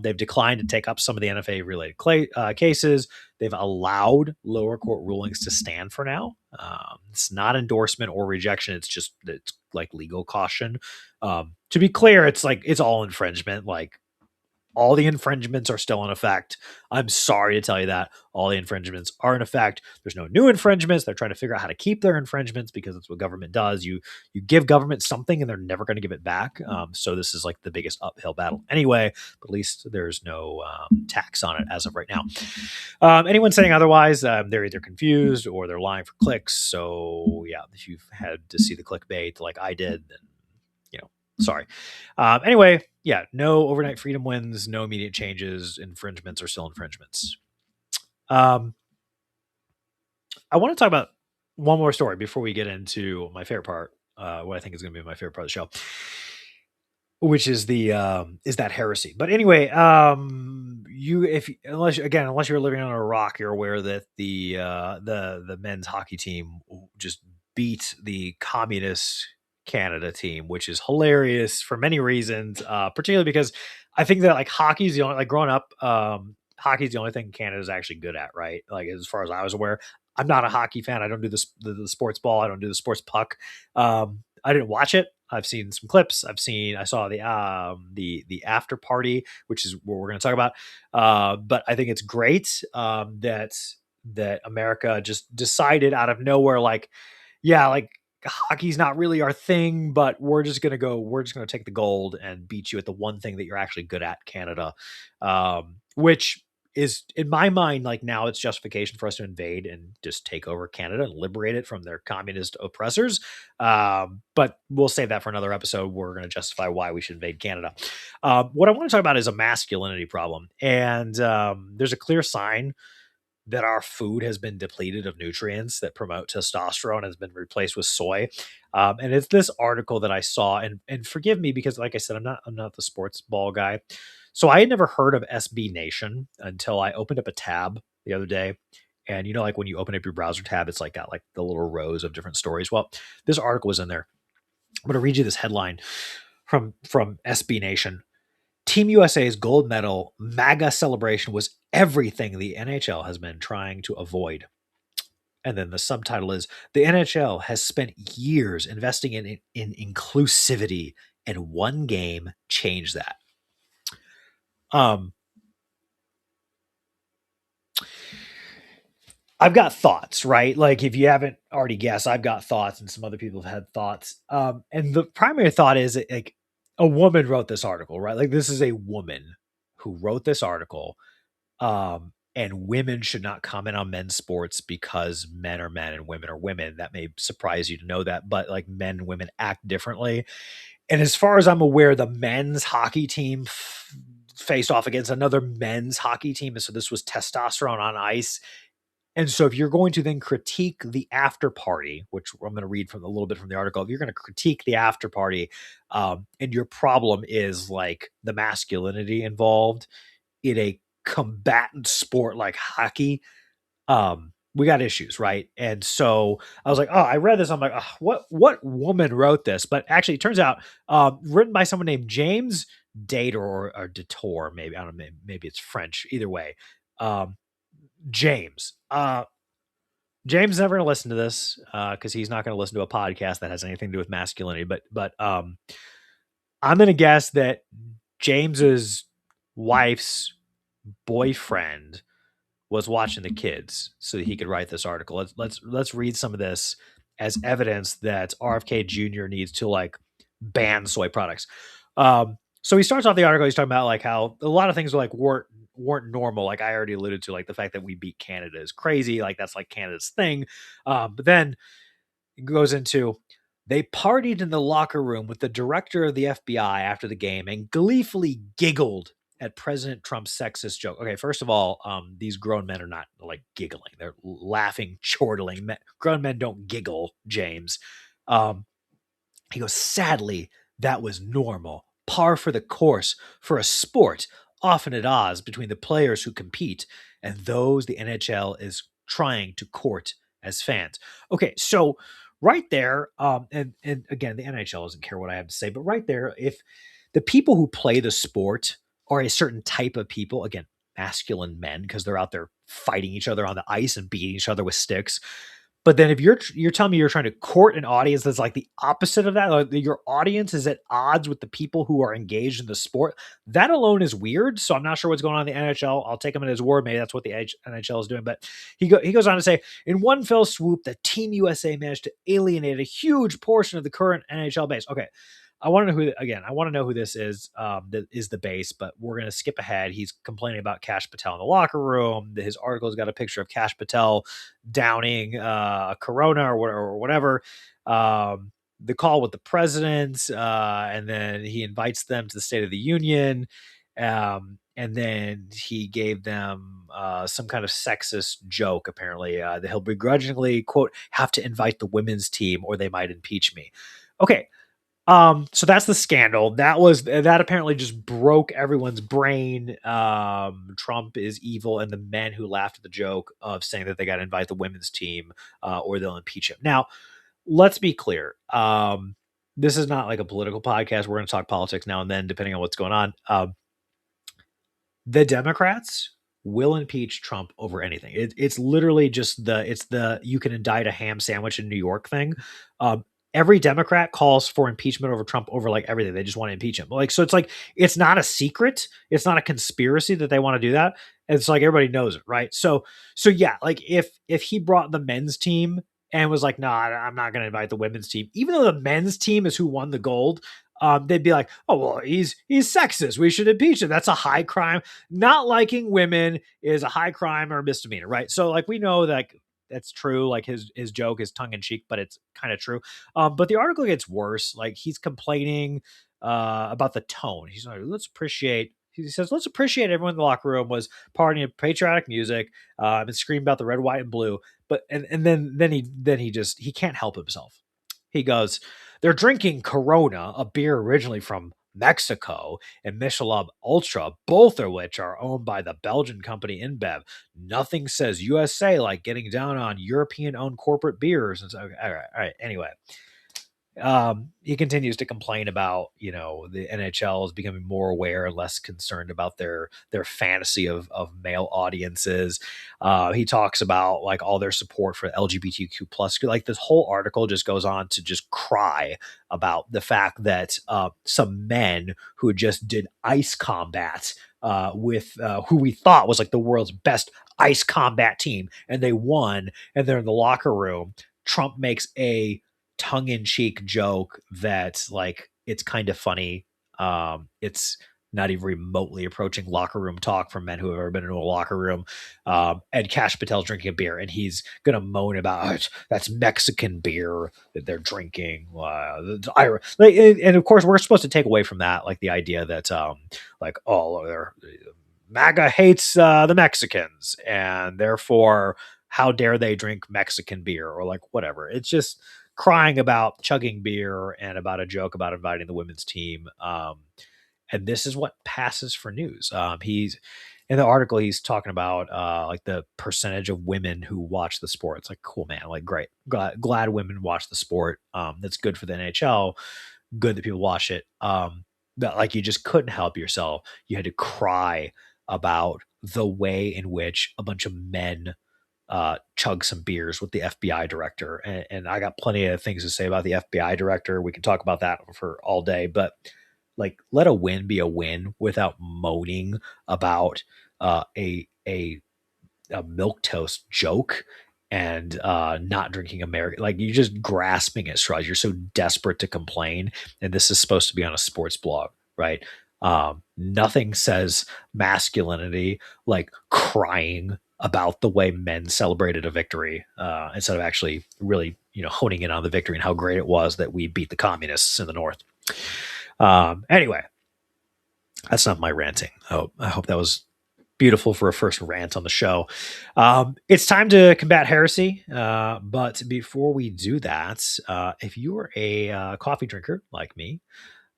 they've declined to take up some of the NFA related cases. They've allowed lower court rulings to stand for now. It's not endorsement or rejection. It's like legal caution. To be clear, it's all infringement. Like, all the infringements are still in effect. I'm sorry to tell you that. All the infringements are in effect. There's no new infringements. They're trying to figure out how to keep their infringements because that's what government does. You give government something and they're never going to give it back. So this is like the biggest uphill battle anyway, but at least there's no tax on it as of right now. Anyone saying otherwise, they're either confused or they're lying for clicks. So yeah, if you've had to see the clickbait like I did, then sorry. Anyway, yeah, no overnight freedom wins, no immediate changes. Infringements are still infringements. I want to talk about one more story before we get into my favorite part, what I think is going to be my favorite part of the show, which is is That Heresy. But anyway, unless you're living on a rock, you're aware that the men's hockey team just beat the communist Canada team, which is hilarious for many reasons, particularly because I think that like hockey's the only, like, growing up, hockey's the only thing Canada's actually good at, right? Like, as far as I was aware, I'm not a hockey fan. I don't do the sports ball. I don't do the sports puck. I didn't watch it. I've seen some clips. I saw the after party, which is what we're going to talk about. But I think it's great that America just decided out of nowhere, like, yeah, like, hockey's not really our thing, but we're just going to take the gold and beat you at the one thing that you're actually good at, Canada. Which is, in my mind, like, now it's justification for us to invade and just take over Canada and liberate it from their communist oppressors. But we'll save that for another episode. We're going to justify why we should invade Canada. What I want to talk about is a masculinity problem. And there's a clear sign that our food has been depleted of nutrients that promote testosterone, has been replaced with soy. And it's this article that I saw, and forgive me because, like I said, I'm not the sports ball guy. So I had never heard of SB Nation until I opened up a tab the other day, And like when you open up your browser tab, it's like got like the little rows of different stories. Well, this article was in there. I'm going to read you this headline from SB Nation. Team USA's gold medal MAGA celebration was everything the NHL has been trying to avoid. And then the subtitle is the NHL has spent years investing in inclusivity, and one game changed that. Um, I've got thoughts, right? Like if you haven't already guessed, I've got thoughts, and some other people have had thoughts. And the primary thought is like a woman wrote this article, right? Like this is a woman who wrote this article. And women should not comment on men's sports because men are men and women are women. That may surprise you to know that, but like men and women act differently. And as far as I'm aware, the men's hockey team faced off against another men's hockey team. And so this was testosterone on ice. And so if you're going to then critique the after party, which I'm going to read from a little bit from the article, if you're going to critique the after party, and your problem is like the masculinity involved in a combatant sport like hockey, we got issues, right? And so I was like, oh, I read this. I'm like, oh, what woman wrote this? But actually, it turns out written by someone named James Dator or Dator, maybe I don't know, maybe it's French. Either way, James. James is never going to listen to this because he's not going to listen to a podcast that has anything to do with masculinity. But I'm going to guess that James's wife's boyfriend was watching the kids so that he could write this article. Let's read some of this as evidence that RFK Jr. needs to like ban soy products. So he starts off the article. He's talking about like how a lot of things like weren't normal. Like I already alluded to, like the fact that we beat Canada is crazy. Like that's like Canada's thing. But then it goes into they partied in the locker room with the director of the FBI after the game and gleefully giggled at President Trump's sexist joke. Okay, first of all, these grown men are not like giggling; they're laughing, chortling. Grown men don't giggle, James. He goes, sadly, that was normal, par for the course for a sport often at odds between the players who compete and those the NHL is trying to court as fans. Okay, so right there, and again, the NHL doesn't care what I have to say, but right there, if the people who play the sport are a certain type of people, again, masculine men, because they're out there fighting each other on the ice and beating each other with sticks. But then if you're telling me you're trying to court an audience that's like the opposite of that, like your audience is at odds with the people who are engaged in the sport, that alone is weird. So I'm not sure what's going on in the NHL. I'll take him at his word. Maybe that's what the NHL is doing. But he goes on to say, in one fell swoop, the Team USA managed to alienate a huge portion of the current NHL base. Okay. I want to know I want to know who this is, that is the base, but we're going to skip ahead. He's complaining about Kash Patel in the locker room. His article's got a picture of Kash Patel downing a Corona or whatever. The call with the president, and then he invites them to the State of the Union. And then he gave them some kind of sexist joke, apparently, that he'll begrudgingly, quote, have to invite the women's team or they might impeach me. Okay. So that's the scandal. That apparently just broke everyone's brain. Trump is evil, and the men who laughed at the joke of saying that they got to invite the women's team, or they'll impeach him. Now, let's be clear. This is not like a political podcast. We're going to talk politics now and then, depending on what's going on. The Democrats will impeach Trump over anything. It's literally just the you can indict a ham sandwich in New York thing. Every Democrat calls for impeachment over Trump over like everything. They just want to impeach him. Like, so it's like, it's not a secret. It's not a conspiracy that they want to do that. It's like, everybody knows it. Right. So yeah, like if he brought the men's team and was like, nah, I'm not going to invite the women's team, even though the men's team is who won the gold, they'd be like, oh, well, he's sexist. We should impeach him. That's a high crime. Not liking women is a high crime or misdemeanor. Right. So like, we know that that's true. Like his joke is tongue in cheek, but it's kind of true. But the article gets worse. Like he's complaining about the tone. He's like, he says, let's appreciate everyone in the locker room was partying patriotic music, and screaming about the red, white, and blue. But and then he can't help himself. He goes, they're drinking Corona, a beer originally from Mexico, and Michelob Ultra, both of which are owned by the Belgian company InBev. Nothing says USA like getting down on European-owned corporate beers. And so, all right. Anyway, he continues to complain about, the NHL is becoming more aware and less concerned about their fantasy of male audiences. He talks about like all their support for LGBTQ plus. Like this whole article just goes on to just cry about the fact that some men who just did ice combat with who we thought was like the world's best ice combat team, and they won, and they're in the locker room. Trump makes a tongue-in-cheek joke that like it's kind of funny. It's not even remotely approaching locker room talk from men who have ever been into a locker room. And Cash Patel's drinking a beer, and he's gonna moan about that's Mexican beer that they're drinking. And of course, we're supposed to take away from that like the idea that like they're MAGA hates the Mexicans, and therefore how dare they drink Mexican beer or like whatever. It's just crying about chugging beer and about a joke about inviting the women's team. And this is what passes for news. He's in the article, he's talking about like the percentage of women who watch the sport. It's like, cool, man, like great. Glad women watch the sport. That's good for the NHL. Good that people watch it. But like you just couldn't help yourself. You had to cry about the way in which a bunch of men chug some beers with the FBI director. And I got plenty of things to say about the FBI director. We can talk about that for all day, but like let a win be a win without moaning about a milk toast joke and not drinking American. Like you're just grasping at straws. You're so desperate to complain, and this is supposed to be on a sports blog, right? Nothing says masculinity like crying about the way men celebrated a victory instead of actually really, honing in on the victory and how great it was that we beat the communists in the North. Anyway, that's not my ranting. I hope that was beautiful for a first rant on the show. It's time to combat heresy. But before we do that, if you are a coffee drinker like me,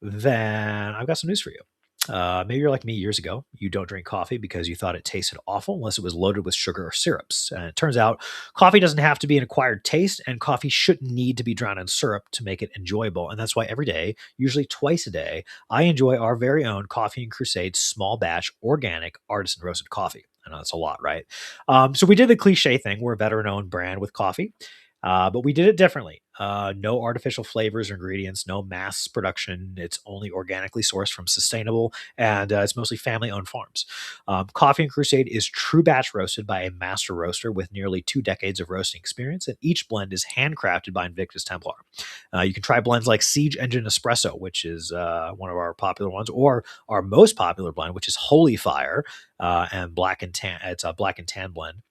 then I've got some news for you. Maybe you're like me years ago. You don't drink coffee because you thought it tasted awful unless it was loaded with sugar or syrups. And it turns out coffee doesn't have to be an acquired taste, and coffee shouldn't need to be drowned in syrup to make it enjoyable. And that's why every day, usually twice a day, I enjoy our very own Coffee and Crusade small batch organic artisan roasted coffee. I know that's a lot, right? So we did the cliche thing. We're a veteran-owned brand with coffee. But we did it differently. No artificial flavors or ingredients, no mass production. It's only organically sourced from sustainable, and it's mostly family-owned farms. Coffee and Crusade is true batch roasted by a master roaster with nearly 2 decades of roasting experience, and each blend is handcrafted by Invictus Templar. You can try blends like Siege Engine Espresso, which is one of our popular ones, or our most popular blend, which is Holy Fire and Black and Tan. It's a black and tan blend.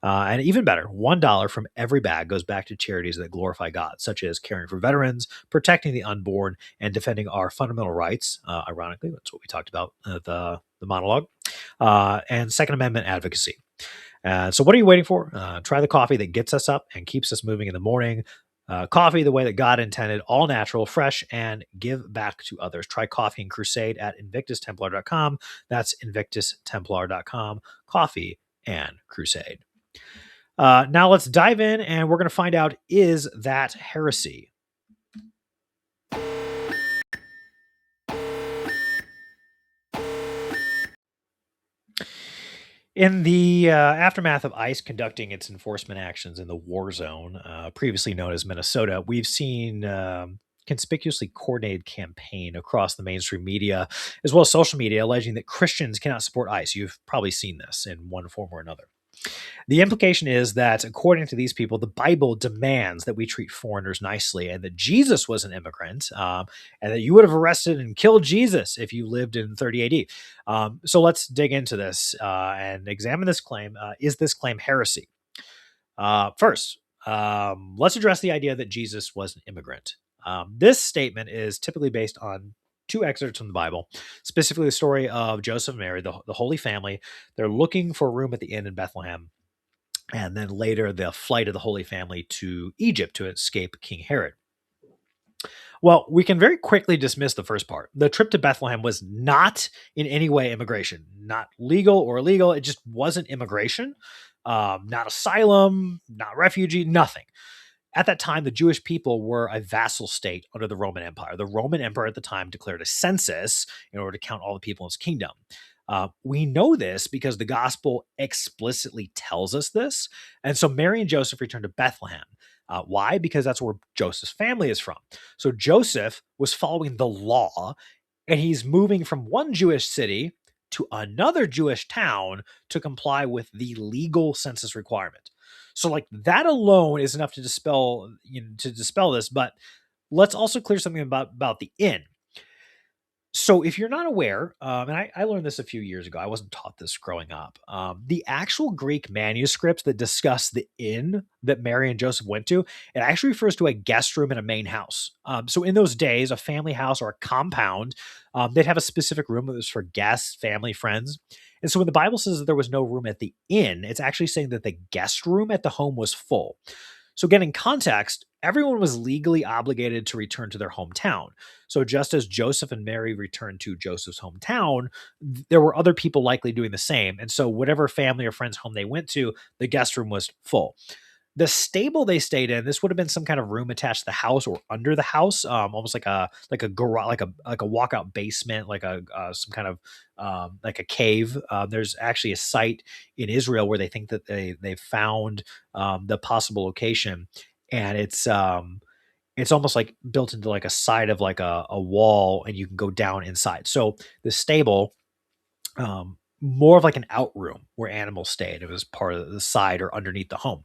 And even better, $1 from every bag goes back to charities that glorify God, such as caring for veterans, protecting the unborn, and defending our fundamental rights. Ironically, that's what we talked about the monologue, and Second Amendment advocacy. So what are you waiting for? Try the coffee that gets us up and keeps us moving in the morning. Coffee the way that God intended, all natural, fresh, and give back to others. Try Coffee and Crusade at invictustemplar.com. That's invictustemplar.com. Coffee and Crusade. Now let's dive in, and we're going to find out, is that heresy? In the aftermath of ICE conducting its enforcement actions in the war zone, previously known as Minnesota, we've seen conspicuously coordinated campaign across the mainstream media, as well as social media, alleging that Christians cannot support ICE. You've probably seen this in one form or another. The implication is that, according to these people, the Bible demands that we treat foreigners nicely, and that Jesus was an immigrant, and that you would have arrested and killed Jesus if you lived in 30 AD. So let's dig into this and examine this claim. Is this claim heresy? First, let's address the idea that Jesus was an immigrant. This statement is typically based on 2 excerpts from the Bible, specifically the story of Joseph and Mary, the Holy Family. They're looking for a room at the inn in Bethlehem, and then later the flight of the Holy Family to Egypt to escape King Herod. Well, we can very quickly dismiss the first part. The trip to Bethlehem was not in any way immigration, not legal or illegal. It just wasn't immigration, not asylum, not refugee, nothing. At that time, the Jewish people were a vassal state under the Roman Empire. The Roman Emperor at the time declared a census in order to count all the people in his kingdom. We know this because the gospel explicitly tells us this. And so Mary and Joseph returned to Bethlehem. Why? Because that's where Joseph's family is from. So Joseph was following the law, and he's moving from one Jewish city to another Jewish town to comply with the legal census requirement. So, like that alone is enough to dispel this. But let's also clear something about the inn. So, if you're not aware, and I learned this a few years ago, I wasn't taught this growing up. The actual Greek manuscripts that discuss the inn that Mary and Joseph went to, it actually refers to a guest room in a main house. So, in those days, a family house or a compound, they'd have a specific room that was for guests, family, friends. And so, when the Bible says that there was no room at the inn, it's actually saying that the guest room at the home was full. So, again, in context, everyone was legally obligated to return to their hometown. So, just as Joseph and Mary returned to Joseph's hometown, there were other people likely doing the same. And so, whatever family or friend's home they went to, the guest room was full. The stable they stayed in, this would have been some kind of room attached to the house or under the house, almost like a garage, like a walkout basement, like a some kind of like a cave. There's actually a site in Israel where they think that they found the possible location, and it's almost like built into like a side of like a wall, and you can go down inside. So the stable, more of like an outroom where animals stayed. It was part of the side or underneath the home.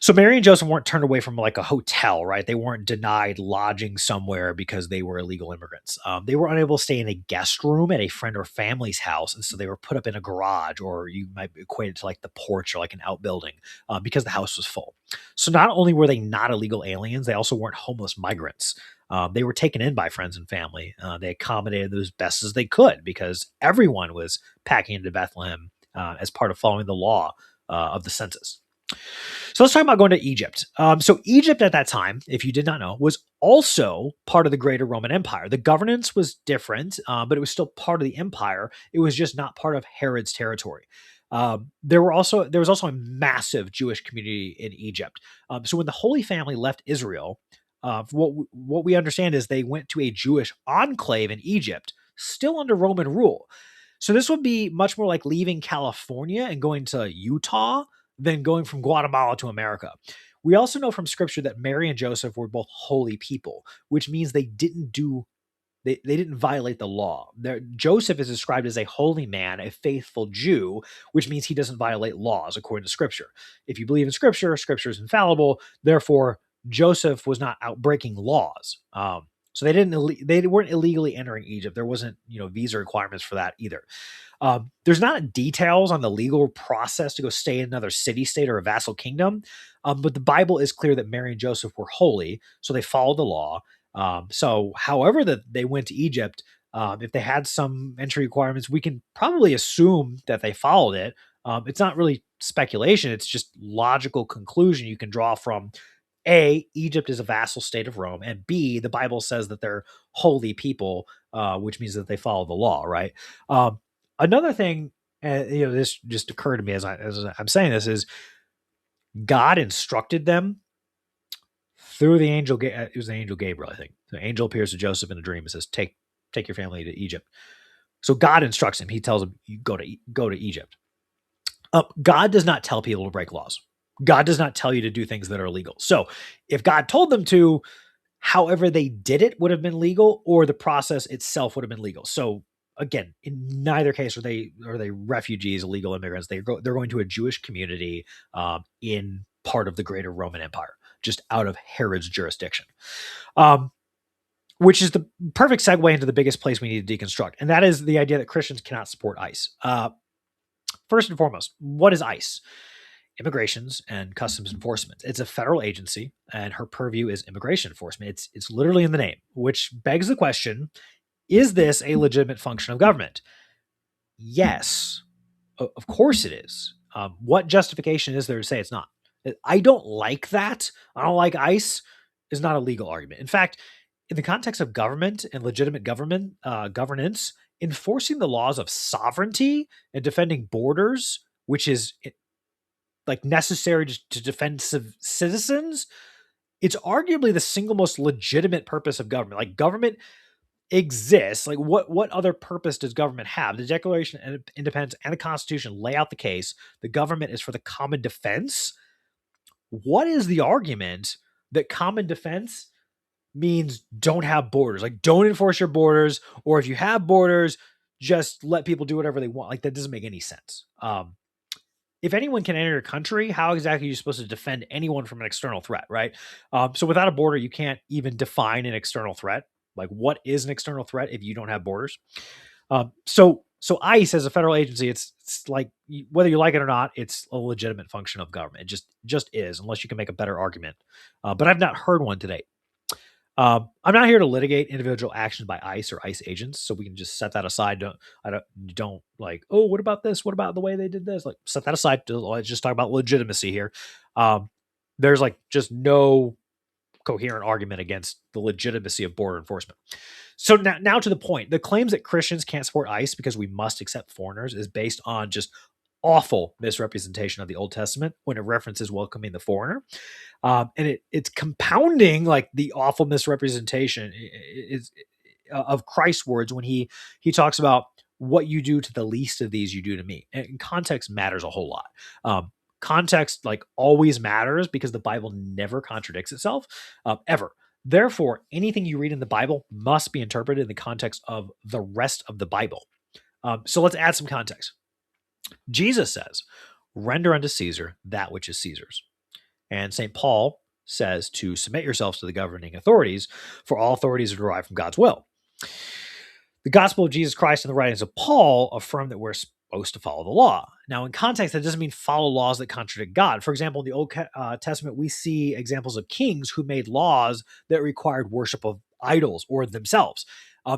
So Mary and Joseph weren't turned away from like a hotel, right? They weren't denied lodging somewhere because they were illegal immigrants. They were unable to stay in a guest room at a friend or family's house, and so they were put up in a garage, or you might equate it to like the porch or like an outbuilding, because the house was full. So not only were they not illegal aliens, they also weren't homeless migrants. They were taken in by friends and family. They accommodated them as best as they could because everyone was packing into Bethlehem as part of following the law of the census. So let's talk about going to Egypt. So Egypt at that time, if you did not know, was also part of the greater Roman Empire. The governance was different, but it was still part of the empire. It was just not part of Herod's territory. There was also a massive Jewish community in Egypt. So when the Holy Family left Israel, what we understand is they went to a Jewish enclave in Egypt, still under Roman rule. So this would be much more like leaving California and going to Utah than going from Guatemala to America. We also know from scripture that Mary and Joseph were both holy people, which means they didn't violate the law. Joseph is described as a holy man, a faithful Jew, which means he doesn't violate laws according to scripture. If you believe in scripture, scripture is infallible. Therefore, Joseph was not out breaking laws. So they weren't illegally entering Egypt. There wasn't, visa requirements for that either. There's not details on the legal process to go stay in another city, state, or a vassal kingdom. But the Bible is clear that Mary and Joseph were holy, so they followed the law. So however that they went to Egypt, if they had some entry requirements, we can probably assume that they followed it. It's not really speculation. It's just logical conclusion you can draw from A, Egypt is a vassal state of Rome, and B, the Bible says that they're holy people, which means that they follow the law, right? Another thing, this just occurred to me as I'm saying this, is God instructed them through the angel. It was the angel Gabriel, I think. The angel appears to Joseph in a dream and says, "Take your family to Egypt." So God instructs him. He tells him, "You go to Egypt." God does not tell people to break laws. God does not tell you to do things that are illegal. So if God told them to, however they did it would have been legal, or the process itself would have been legal. So again, in neither case are they refugees, illegal immigrants. They're going to a Jewish community in part of the greater Roman Empire, just out of Herod's jurisdiction. Which is the perfect segue into the biggest place we need to deconstruct, and that is the idea that Christians cannot support ICE. First and foremost, what is ICE? Immigrations and Customs Enforcement. It's a federal agency, and her purview is immigration enforcement. It's literally in the name, which begs the question: is this a legitimate function of government? Yes, of course it is. What justification is there to say it's not? I don't like that. I don't like ICE is not a legal argument. In fact, in the context of government and legitimate government governance, enforcing the laws of sovereignty and defending borders, which is like necessary to defend citizens, it's arguably the single most legitimate purpose of government. Like government exists. Like what other purpose does government have? The Declaration of Independence and the Constitution lay out the case. The government is for the common defense. What is the argument that common defense means don't have borders? Like don't enforce your borders, or if you have borders, just let people do whatever they want. Like that doesn't make any sense. If anyone can enter your country, how exactly are you supposed to defend anyone from an external threat, right? So without a border, you can't even define an external threat. Like what is an external threat if you don't have borders? So ICE as a federal agency, it's like whether you like it or not, it's a legitimate function of government. It just is, unless you can make a better argument. But I've not heard one to date. I'm not here to litigate individual actions by ICE or ICE agents, so we can just set that aside. Don't like, oh, what about this? What about the way they did this? Like, set that aside. Let's just talk about legitimacy here. There's like just no coherent argument against the legitimacy of border enforcement. So now to the point, the claims that Christians can't support ICE because we must accept foreigners is based on just awful misrepresentation of the Old Testament when it references welcoming the foreigner. And it's compounding like the awful misrepresentation of Christ's words when he talks about what you do to the least of these, you do to me. And context matters a whole lot. Context like always matters because the Bible never contradicts itself, ever. Therefore, anything you read in the Bible must be interpreted in the context of the rest of the Bible. So let's add some context. Jesus says, render unto Caesar that which is Caesar's. And St. Paul says to submit yourselves to the governing authorities, for all authorities are derived from God's will. The gospel of Jesus Christ and the writings of Paul affirm that we're supposed to follow the law. Now, in context, that doesn't mean follow laws that contradict God. For example, in the Old Testament, we see examples of kings who made laws that required worship of idols or themselves.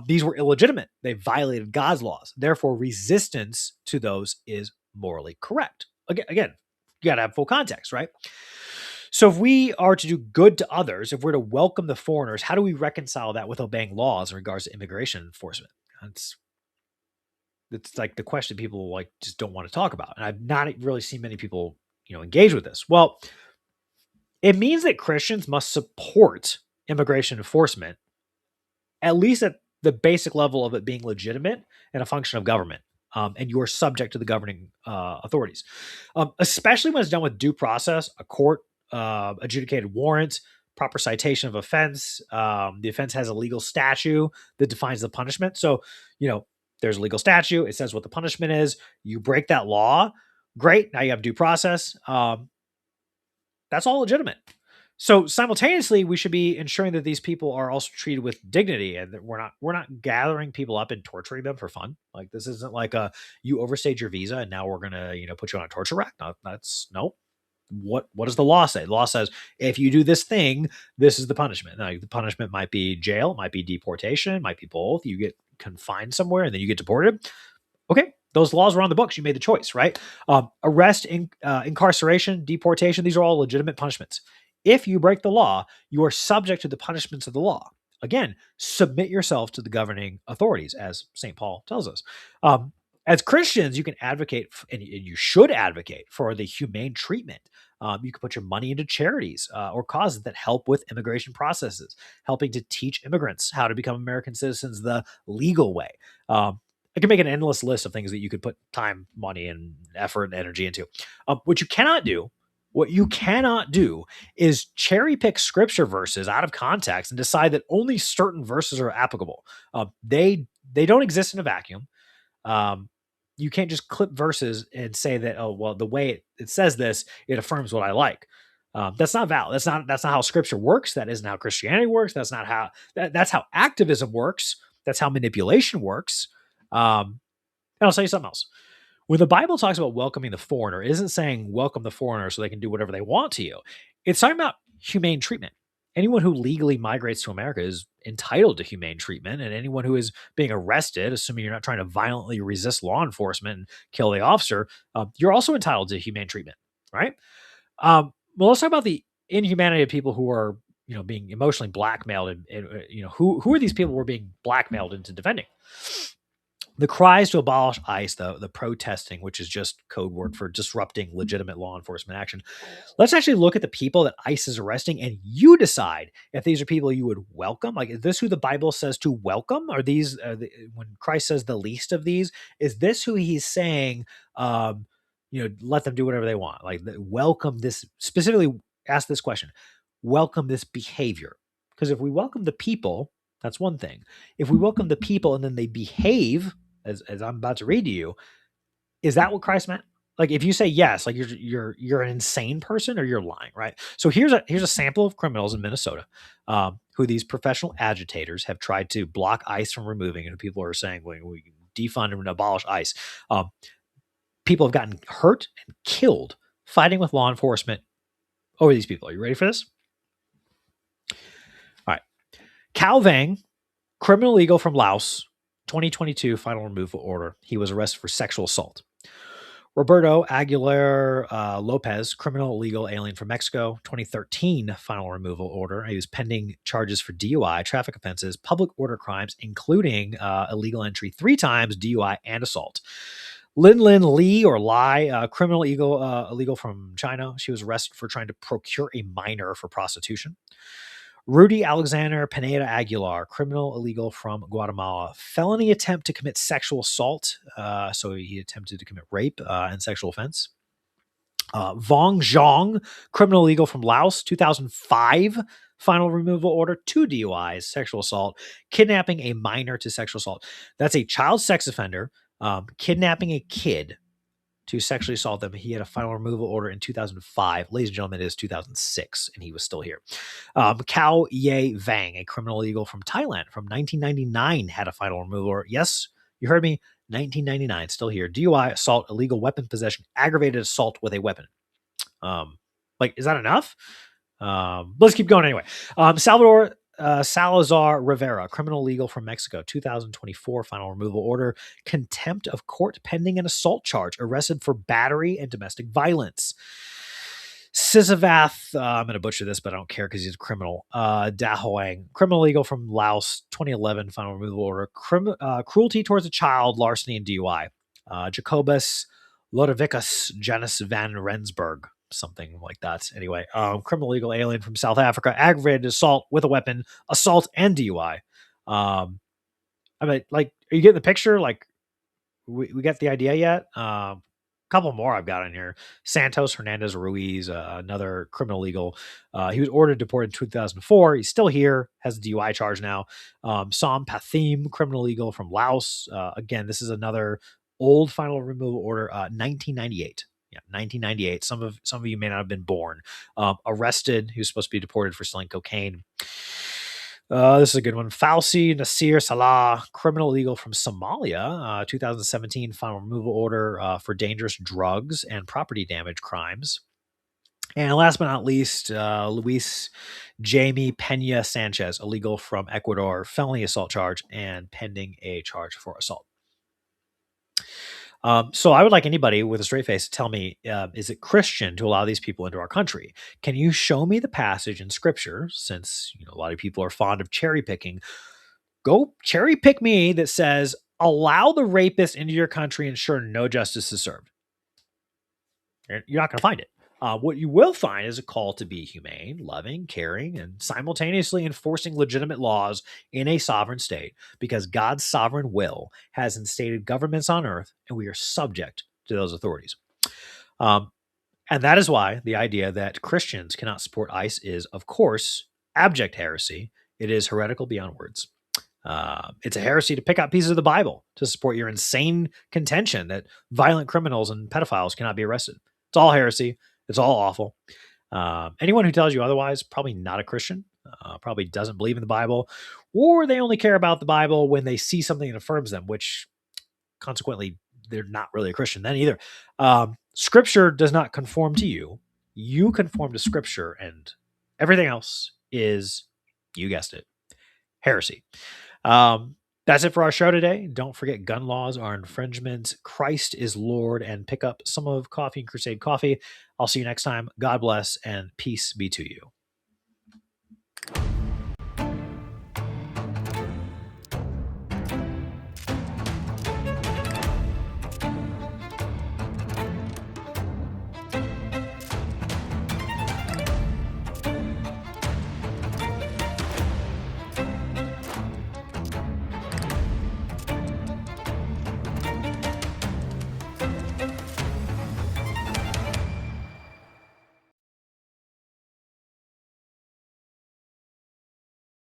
These were illegitimate. They violated God's laws. Therefore, resistance to those is morally correct. Again, you got to have full context, right? So if we are to do good to others, if we're to welcome the foreigners, how do we reconcile that with obeying laws in regards to immigration enforcement? It's like the question people like just don't want to talk about. And I've not really seen many people, engage with this. Well, it means that Christians must support immigration enforcement, at least at the basic level of it being legitimate and a function of government. And you're subject to the governing authorities, especially when it's done with due process, a court adjudicated warrant, proper citation of offense. The offense has a legal statute that defines the punishment. So, there's a legal statute. It says what the punishment is. You break that law. Great. Now you have due process. That's all legitimate. So simultaneously, we should be ensuring that these people are also treated with dignity, and that we're not gathering people up and torturing them for fun. Like this isn't like you overstayed your visa and now we're gonna put you on a torture rack. No. What does the law say? The law says if you do this thing, this is the punishment. Now, the punishment might be jail, it might be deportation, it might be both. You get confined somewhere and then you get deported. Okay, those laws were on the books. You made the choice, right? Arrest, incarceration, deportation, these are all legitimate punishments. If you break the law, you are subject to the punishments of the law. Again, submit yourself to the governing authorities, as St. Paul tells us. As Christians, you can advocate, and you should advocate for the humane treatment. You can put your money into charities or causes that help with immigration processes, helping to teach immigrants how to become American citizens the legal way. I can make an endless list of things that you could put time, money, and effort and energy into. What you cannot do is cherry pick scripture verses out of context and decide that only certain verses are applicable. They don't exist in a vacuum. You can't just clip verses and say that, oh, well, the way it says this, it affirms what I like. That's not valid. That's not how scripture works. That isn't how Christianity works. That's not how, that's how activism works. That's how manipulation works. And I'll tell you something else. When the Bible talks about welcoming the foreigner, it isn't saying welcome the foreigner so they can do whatever they want to you. It's talking about humane treatment. Anyone who legally migrates to America is entitled to humane treatment, and anyone who is being arrested, assuming you're not trying to violently resist law enforcement and kill the officer, you're also entitled to humane treatment, right? Well, let's talk about the inhumanity of people who are being emotionally blackmailed, and who are these people who are being blackmailed into defending? The cries to abolish ICE, the protesting, which is just code word for disrupting legitimate law enforcement action. Let's actually look at the people that ICE is arresting, and you decide if these are people you would welcome. Like, is this who the Bible says to welcome? Are these when Christ says the least of these? Is this who he's saying? Let them do whatever they want. Like, welcome this specifically. Ask this question: welcome this behavior, because if we welcome the people, that's one thing. If we welcome the people and then they behave as I'm about to read to you, is that what Christ meant? Like, if you say yes, like you're an insane person or you're lying, right? So here's a sample of criminals in Minnesota who these professional agitators have tried to block ICE from removing, and people are saying we defund and abolish ICE. People have gotten hurt and killed fighting with law enforcement over these people. Are you ready for this? All right, Cao Vang, criminal legal from Laos, 2022 final removal order. He was arrested for sexual assault. Roberto Aguilar Lopez, criminal illegal alien from Mexico, 2013 final removal order. He was pending charges for DUI, traffic offenses, public order crimes, including illegal entry 3 times, DUI, and assault. Lin Li or Lai, criminal illegal from China. She was arrested for trying to procure a minor for prostitution. Rudy Alexander Pineda Aguilar, criminal illegal from Guatemala, felony attempt to commit sexual assault. So he attempted to commit rape and sexual offense. Vong Zhong, criminal illegal from Laos, 2005, final removal order, 2 DUIs, sexual assault, kidnapping a minor to sexual assault. That's a child sex offender, kidnapping a kid to sexually assault them. He had a final removal order in 2005. Ladies and gentlemen, it is 2006, and he was still here. Cao Ye Vang, a criminal illegal from Thailand from 1999, had a final removal order. Yes, you heard me, 1999, still here. DUI, assault, illegal weapon possession, aggravated assault with a weapon. Is that enough? Let's keep going anyway. Salvador Salazar Rivera, criminal legal from Mexico, 2024 final removal order, contempt of court pending an assault charge, arrested for battery and domestic violence. Sisavath, I'm going to butcher this, but I don't care because he's a criminal. Da Hoang, criminal legal from Laos, 2011 final removal order, cruelty towards a child, larceny, and DUI. Jacobus Lodovicus Janus van Rensburg, something like that. Anyway, criminal legal alien from South Africa, aggravated assault with a weapon, assault, and DUI. Are you getting the picture? Like, we get the idea yet? Couple more I've got in here. Santos Hernandez Ruiz, another criminal legal. He was ordered deported in 2004. He's still here, has a DUI charge now. Som Pathim, criminal legal from Laos. Again, this is another old final removal order, 1998. Yeah, 1998. Some of you may not have been born. Arrested. He was supposed to be deported for selling cocaine. This is a good one. Fauci Nasir Salah, criminal illegal from Somalia, 2017 final removal order for dangerous drugs and property damage crimes. And last but not least, Luis Jamie Pena Sanchez, illegal from Ecuador, felony assault charge and pending a charge for assault. So I would like anybody with a straight face to tell me, is it Christian to allow these people into our country? Can you show me the passage in scripture, since a lot of people are fond of cherry picking? Go cherry pick me that says, allow the rapist into your country, ensure no justice is served. You're not going to find it. What you will find is a call to be humane, loving, caring, and simultaneously enforcing legitimate laws in a sovereign state, because God's sovereign will has instated governments on earth, and we are subject to those authorities. And that is why the idea that Christians cannot support ICE is, of course, abject heresy. It is heretical beyond words. It's a heresy to pick out pieces of the Bible to support your insane contention that violent criminals and pedophiles cannot be arrested. It's all heresy. It's all awful. Anyone who tells you otherwise, probably not a Christian, probably doesn't believe in the Bible, or they only care about the Bible when they see something that affirms them, which consequently, they're not really a Christian then either. Scripture does not conform to you. You conform to Scripture, and everything else is, you guessed it, heresy. That's it for our show today. Don't forget, gun laws are infringements. Christ is Lord, and pick up some of Coffee and Crusade coffee. I'll see you next time. God bless, and peace be to you.